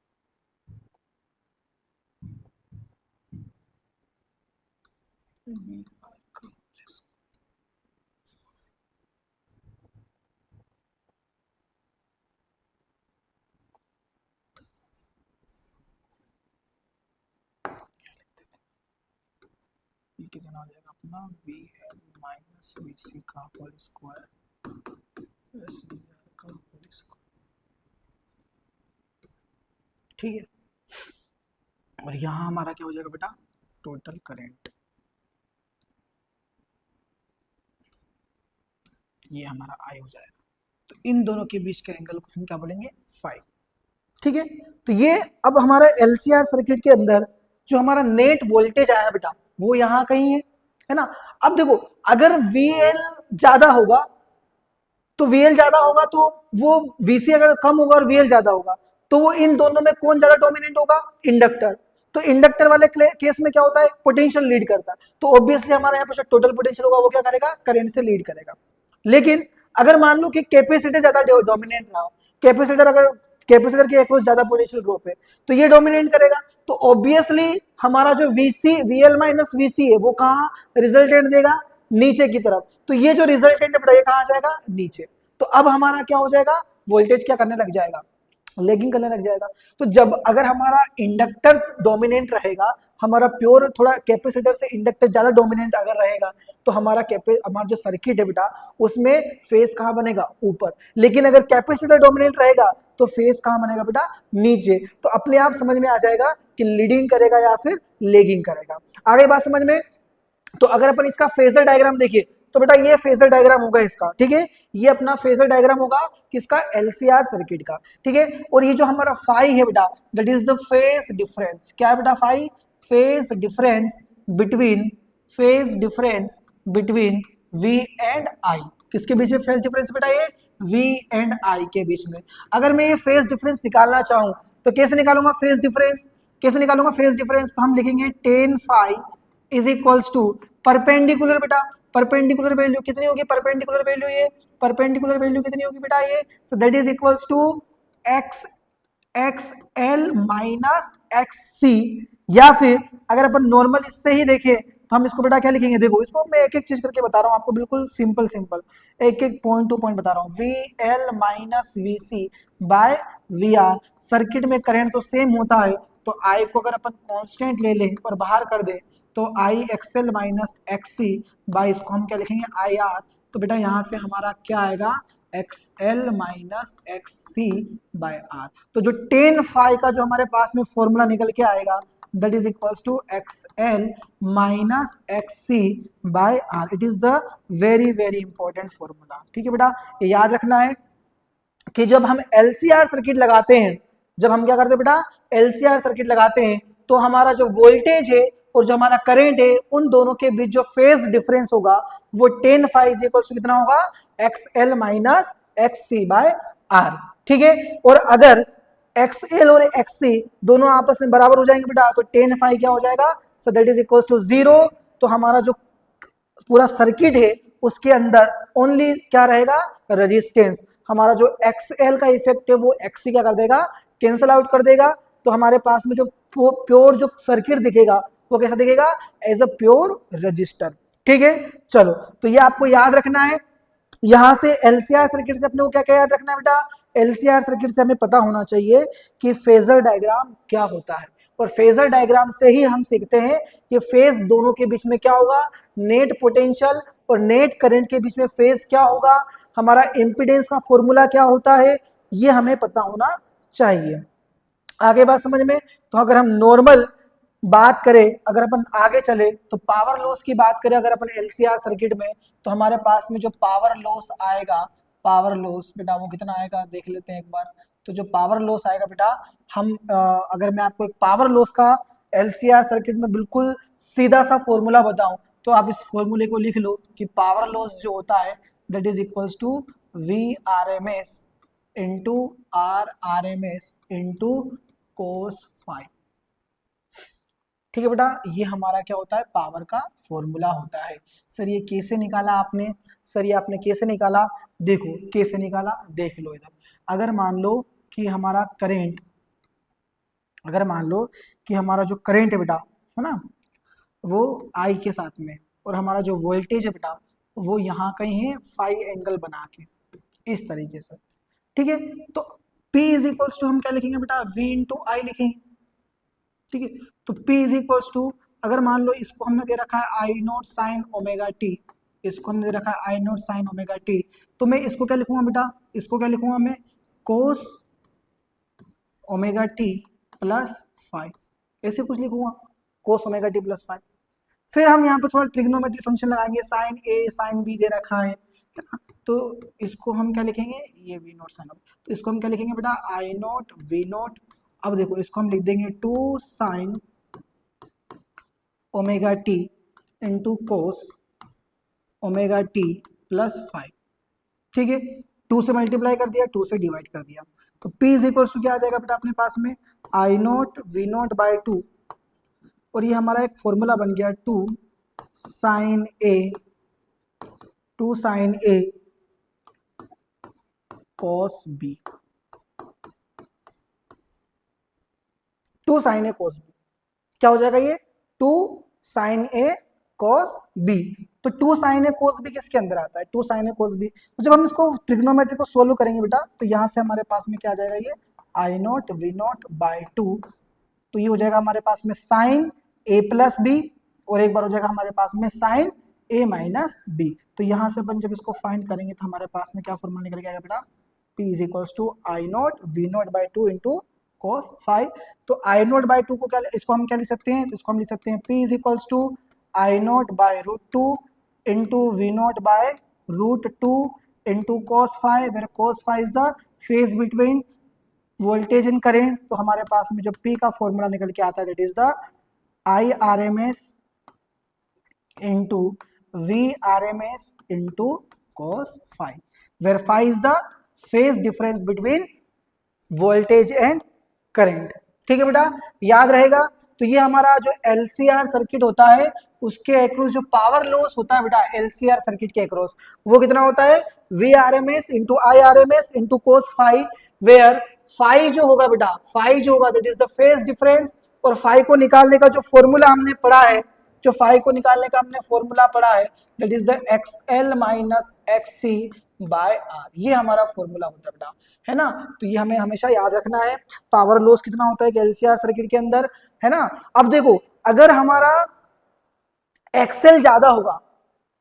Speaker 1: ये कितना आ जाएगा अपना, VL माइनस VC का होल स्क्वायर प्लस VR का होल स्क्वायर, ठीक है। और यहाँ हमारा क्या हो जाएगा बेटा, टोटल करंट, ये हमारा I हो जाएगा। तो इन दोनों के बीच के एंगल को हम क्या बोलेंगे, फाई, ठीक है। तो ये अब हमारा एलसीआर सर्किट के अंदर जो हमारा नेट वोल्टेज आया बेटा वो यहाँ कहीं है ना। अब देखो अगर VL ज्यादा होगा तो VL ज्यादा होगा तो वो VC अगर कम होगा और VL ज्यादा होगा तो वो इन दोनों में कौन ज्यादा डोमिनेंट होगा, इंडक्टर। तो इंडक्टर वाले केस में क्या होता है, पोटेंशियल लीड करता है, तो ऑब्वियसली हमारे यहाँ पे जो टोटल पोटेंशियल होगा वो क्या करेगा, करंट से लीड करेगा। लेकिन अगर मान लो कि कैपेसिटर ज्यादा डोमिनेंट रहा, कैपेसिटर अगर कैपेसिटर के अक्रॉस ज्यादा पोटेंशियल ड्रॉप है तो ये डोमिनेट करेगा, तो ऑब्वियसली हमारा जो VC VL माइनस VC है वो कहाँ रिजल्टेंट देगा, नीचे की तरफ। तो ये जो रिजल्टेंट है ये कहाँ जाएगा, नीचे। तो अब हमारा क्या हो जाएगा, वोल्टेज क्या करने लग जाएगा, लेगिंग करने लग जाएगा। तो जब अगर हमारा इंडक्टर डोमिनेंट रहेगा, हमारा प्योर थोड़ा कैपेसिटर से इंडक्टर ज्यादा डोमिनेंट अगर रहेगा तो हमारा जो सर्किट है बेटा उसमें फेस कहाँ बनेगा, ऊपर। लेकिन अगर कैपेसिटर डोमिनेंट रहेगा तो फेस कहाँ बनेगा बेटा, नीचे। तो अपने आप समझ में आ जाएगा कि लीडिंग करेगा या फिर लेगिंग करेगा। आगे बात समझ में। तो अगर अपन इसका फेजर डायग्राम देखिए तो बेटा ये फेजर डायग्राम होगा इसका, ठीक है। ये अपना फेजर डायग्राम होगा किसका, एलसीआर सर्किट का, ठीक है। और ये जो हमारा फाई है बेटा that is the phase difference, क्या है बेटा, phi phase difference between, phase difference between V and I। किसके बीच में फेज डिफरेंस बेटा, ये V एंड I के बीच में। अगर मैं ये फेज डिफरेंस निकालना चाहूं तो कैसे निकालूंगा फेज डिफरेंस, कैसे निकालूंगा फेज डिफरेंस, तो हम लिखेंगे tan phi is equals to perpendicular बेटा, परपेंडिकुलर वैल्यू कितनी होगी, परपेंडिकुलर वैल्यू ये, परपेंडिकुलर वैल्यू कितनी होगी बेटा ये, so that is equals to X X L minus X C. या फिर अगर अपन नॉर्मल इससे ही देखें तो हम इसको बेटा क्या लिखेंगे, देखो इसको मैं एक एक चीज करके बता रहा हूँ आपको, बिल्कुल सिंपल सिंपल एक एक पॉइंट टू पॉइंट बता रहा हूँ। V L minus V C by V R, circuit में करंट तो सेम होता है तो आई को अगर अपन कांस्टेंट ले लें और बाहर कर दे तो I X L minus X C by इसको हम क्या लिखेंगे आई आर। तो बेटा यहाँ से हमारा क्या आएगा, X L minus X C by R. तो जो टेन फाई का जो हमारे पास में फॉर्मूला निकल के आएगा that is equals to X L minus X C by R. It is the very very important formula, ठीक है बेटा। ये याद रखना है कि जब हम एलसीआर सर्किट लगाते हैं, जब हम क्या करते हैं बेटा, एलसीआर सर्किट लगाते हैं तो हमारा जो वोल्टेज है और जो हमारा करंट है उन दोनों के बीच जो फेज डिफरेंस होगा वो tan phi is equal to कितना होगा, X L minus X C by R, ठीक है। और अगर एक्स एल और एक्स सी दोनों आपस में बराबर हो जाएंगे बेटा तो टेन फाई क्या हो जाएगा, so that is equal to zero. तो हमारा जो पूरा सर्किट है उसके अंदर ओनली क्या रहेगा, रेजिस्टेंस। हमारा जो XL का इफेक्ट है वो XC क्या कर देगा, कैंसल आउट कर देगा। तो हमारे पास में जो प्योर जो सर्किट दिखेगा वो कैसा दिखेगा, एज अ प्योर रजिस्टर। ठीक है, चलो तो ये आपको याद रखना है। यहां से एलसीआर सर्किट से अपने को क्या क्या याद रखना है बेटा, एलसीआर सर्किट से हमें पता होना चाहिए कि फेजर डायग्राम क्या होता है, और फेजर डायग्राम से ही हम सीखते हैं कि फेज दोनों के बीच में क्या होगा, नेट पोटेंशियल और नेट करंट के बीच में फेज क्या होगा, हमारा इंपीडेंस का फॉर्मूला क्या होता है, ये हमें पता होना चाहिए। आगे बात समझ में। तो अगर हम नॉर्मल बात करें, अगर अपन आगे चले तो पावर लॉस की बात करें अगर अपन एलसीआर सर्किट में, तो हमारे पास में जो पावर लॉस आएगा, पावर लॉस बेटा वो कितना आएगा देख लेते हैं एक बार। तो जो पावर लॉस आएगा बेटा, हम अगर मैं आपको एक पावर लॉस का एलसीआर सर्किट में बिल्कुल सीधा सा फॉर्मूला बताऊं, तो आप इस फॉर्मूले को लिख लो कि पावर लॉस जो होता है that is equals to V R M S into R R M S into cos phi. ठीक है बेटा, ये हमारा क्या होता है, पावर का फॉर्मूला होता है। सर ये कैसे निकाला आपने, सर ये आपने कैसे निकाला, देखो कैसे निकाला, देख लो इधर। अगर मान लो कि हमारा करंट, अगर मान लो कि हमारा जो करंट है बेटा, है ना, वो आई के साथ में, और हमारा जो वोल्टेज है बेटा वो यहाँ कहीं है फाई एंगल बना के इस तरीके से। ठीक है, तो P इज इक्वल्स टू हम क्या लिखेंगे बेटा, V इंटू आई लिखेंगे। ठीक है, तो P इज इक्वल्स टू, अगर मान लो इसको हमने दे रखा है आई नॉट साइन ओमेगा टी, इसको हमने दे रखा है आई नॉट साइन ओमेगा टी, तो मैं इसको क्या लिखूंगा बेटा, इसको क्या लिखूंगा मैं, कोस ओमेगा टी प्लस फाइव, ऐसे कुछ लिखूंगा, कोस ओमेगा टी प्लस फाइव। फिर हम यहाँ पे थोड़ा ट्रिग्नोमेट्री फंक्शन लगाएंगे, साइन ए साइन बी दे रखा है, तो इसको हम क्या लिखेंगे, ये वी नॉट साइन, तो इसको हम क्या लिखेंगे बेटा, आई नॉट वी नॉट। अब देखो इसको हम लिख देंगे two sine omega t into cos omega t plus phi. ठीक है, 2 से मल्टीप्लाई कर दिया, 2 से डिवाइड कर दिया, तो P इज इक्वल टू क्या आ जाएगा बेटा अपने पास में, I not V not by two, और ये हमारा एक फॉर्मूला बन गया two sine A cos B, two sine A cos B क्या हो जाएगा, ये two sine A cos B. तो two sine A cos B किसके अंदर आता है, two sine A cos B. तो जब हम इसको ट्रिग्नोमेट्री को सोल्व करेंगे बेटा, तो यहाँ से हमारे पास में क्या आ जाएगा, ये I not V not by two, तो ये हो जाएगा हमारे पास में साइन ए प्लस बी, और एक बार हो जाएगा हमारे पास में साइन ए माइनस बी। तो यहाँ से अपन जब इसको फाइंड करेंगे तो हमारे पास में क्या फॉर्मूला निकल के आएगा बेटा, P is equals to I not V not by two into cos phi. तो आई नॉट बाई टू को क्या, इसको हम क्या लिख सकते हैं, तो इसको हम लिख सकते हैं P is equals to I naught by root two into V naught by root two into cos phi, where cos phi is the phase between voltage and current. तो हमारे पास में जो P का फॉर्मूला निकल के आता है that is the I R M S into V R M S into cos phi, where phi is the phase difference between voltage and current. ठीक है बेटा, याद रहेगा। तो ये हमारा जो एलसीआर सर्किट होता है उसके अक्रॉस जो पावर लॉस होता है बेटा, एलसीआर सर्किट के अक्रॉस वो कितना होता है, V R M S into I R M S into cos phi, where phi जो होगा बेटा, फाइव जो होगा that is the phase difference, और फाइव को निकालने का जो फॉर्मूला हमने पढ़ा है, जो फाइव को निकालने का हमने फॉर्मूला पढ़ा है that is the X L minus X C by R, ये हमारा फॉर्मूला होता है बेटा, है ना। तो ये हमें हमेशा याद रखना है। पावर लॉस कितना होता है एलसीआर सर्किट के अंदर, है ना। अब देखो अगर हमारा एक्सएल ज्यादा होगा,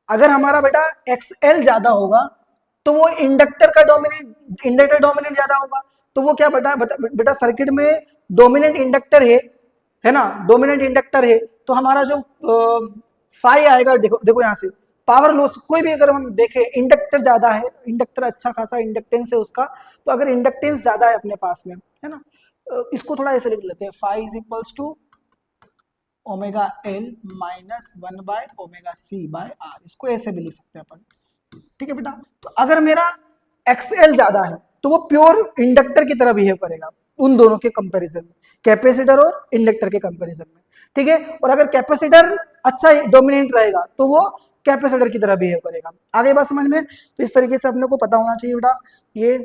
Speaker 1: अगर हमारा बेटा एक्सएल ज्यादा होगा तो वो इंडक्टर का डोमिनेंट ज्यादा होगा, तो वो क्या बेटा सर्किट में डोमिनेंट इंडक्टर है ना, डोमिनेंट इंडक्टर है, तो हमारा जो फाई आएगा, देखो यहाँ से पावर लॉस कोई भी अगर हम देखें, इंडक्टर ज्यादा है, इंडक्टर अच्छा खासा इंडक्टेंस है उसका, तो अगर इंडक्टेंस ज्यादा है अपने पास में, है ना, इसको थोड़ा ऐसे लिख लेते हैं, phi is equals to omega L minus one by omega C by R, इसको ऐसे भी लिख सकते हैं अपन। ठीक है बेटा, तो अगर मेरा एक्सएल ज्यादा है तो वो प्योर इंडक्टर की तरह बिहेव करेगा उन दोनों के कंपैरिजन में, कैपेसिटर और इंडक्टर के कंपैरिजन में। ठीक है। और अगर कैपेसिटर अच्छा डोमिनेंट रहेगा तो वो कैपेसिटर की तरह बिहेव करेगा। आगे बात समझ में? तो इस तरीके से अपने को पता होना चाहिए बेटा ये,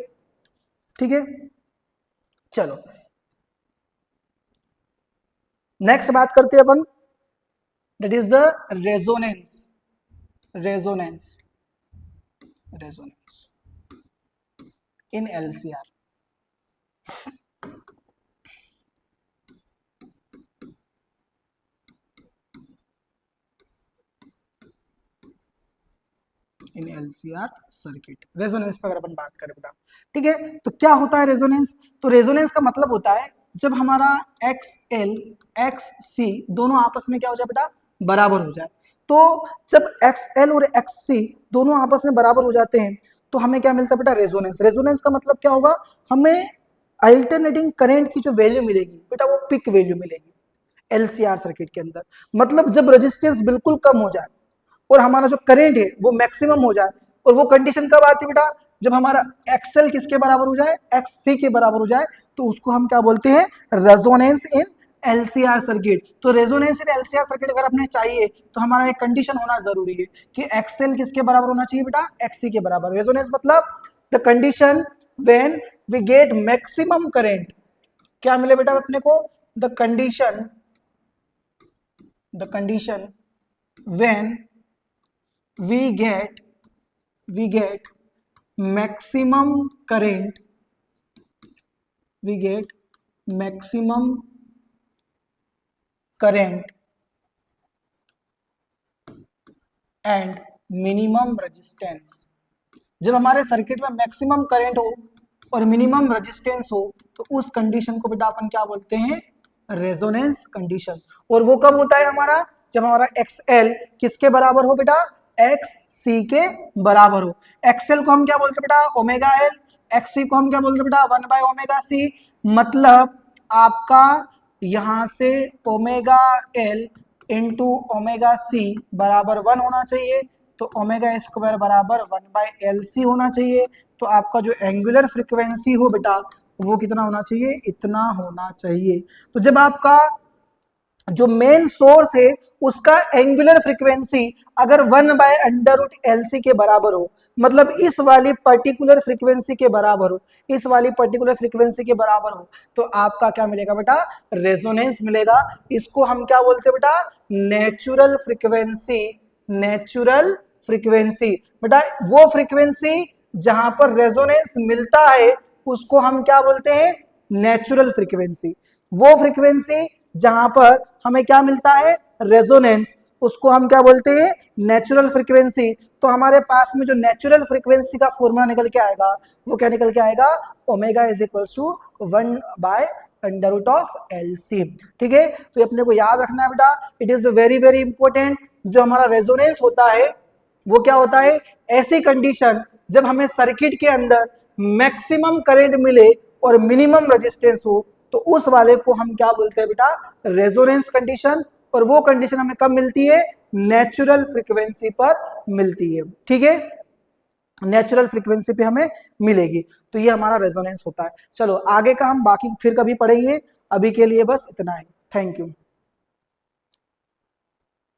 Speaker 1: ठीक है। चलो नेक्स्ट बात करते हैं अपन, that is the resonance. Resonance, resonance in LCR. In LCR circuit, रेजोनेंस पर अगर अपन बात करें बेटा, ठीक है। तो क्या होता है रेजोनेंस? तो रेजोनेंस का मतलब होता है जब हमारा XL XC दोनों आपस में क्या हो जाए बेटा, बराबर हो जाए। तो जब XL और XC दोनों आपस में बराबर हो जाते हैं तो हमें क्या मिलता है बेटा, रेजोनेंस। रेजोनेंस का मतलब क्या होगा, हमें अल्टरनेटिंग करंट की जो वैल्यू मिलेगी बेटा वो पिक वैल्यू मिलेगी एलसीआर सर्किट के अंदर। मतलब जब रेजिस्टेंस बिल्कुल कम हो जाए और हमारा जो करंट है वो मैक्सिमम हो जाए, और वो कंडीशन कब आती है बेटा, जब हमारा एक्सएल किसके बराबर हो जाए, एक्ससी के बराबर हो जाए, तो उसको हम क्या बोलते हैं, रेजोनेंस इन एलसीआर सर्किट। तो रेजोनेंस इन एलसीआर सर्किट अगर अपने चाहिए तो हमारा एक कंडीशन होना जरूरी है कि एक्सएल किसके बराबर होना चाहिए बेटा, एक्ससी के बराबर। रेजोनेंस मतलब the condition when we get maximum current, क्या मिले बेटा अपने को, the condition when we get maximum current, we get maximum current and minimum resistance। जब हमारे सर्किट में मैक्सिमम करंट हो और मिनिमम रेजिस्टेंस हो तो उस कंडीशन को बेटा अपन क्या बोलते हैं, रेजोनेंस कंडीशन। और वो कब होता है हमारा, जब हमारा XL किसके बराबर हो बेटा, XC के बराबर हो। XL को हम क्या बोलते हैं बेटा, ओमेगा L, XC को हम क्या बोलते हैं बेटा, 1/ωc। मतलब आपका यहां से omega L into omega C बराबर 1 होना चाहिए, तो ओमेगा स्क्वायर बराबर 1/LC होना चाहिए। तो आपका जो एंगुलर फ्रीक्वेंसी हो बेटा वो कितना होना चाहिए, इतना होना चाहिए। तो जब आपका जो मेन सोर्स है उसका एंगुलर फ्रीक्वेंसी अगर 1/√LC के बराबर हो, मतलब इस वाली पर्टिकुलर फ्रीक्वेंसी के बराबर हो, इस वाली पर्टिकुलर फ्रीक्वेंसी के बराबर हो, तो आपका क्या मिलेगा बेटा, रेजोनेंस मिलेगा। इसको हम क्या बोलते हैं बेटा, नेचुरल फ्रीक्वेंसी। नेचुरल फ्रीक्वेंसी बेटा वो फ्रीक्वेंसी जहां पर रेजोनेंस मिलता है उसको हम क्या बोलते हैं, नेचुरल फ्रीक्वेंसी। वो फ्रीक्वेंसी जहां पर हमें क्या मिलता है, रेजोनेंस, उसको हम क्या बोलते हैं, नेचुरल फ्रीक्वेंसी। तो हमारे पास में जो नेचुरल फ्रीक्वेंसी का फॉर्मूला निकल के आएगा वो क्या निकल के आएगा, omega is equals to 1/√LC। ठीक है, तो ये अपने को याद रखना है बेटा, it is very very important. जो हमारा रेजोनेंस होता है वो क्या होता है, ऐसी कंडीशन जब हमें सर्किट के अंदर मैक्सिमम करंट मिले और मिनिमम रेजिस्टेंस हो, तो उस वाले को हम क्या बोलते हैं बेटा, रेजोनेंस कंडीशन। और वो कंडीशन हमें कब मिलती है, नेचुरल फ्रीक्वेंसी पर मिलती है। ठीक है, नेचुरल फ्रीक्वेंसी पे हमें मिलेगी, तो ये हमारा रेजोनेंस होता है। चलो आगे का हम बाकी फिर कभी पढ़ेंगे, अभी के लिए बस इतना ही। Thank you.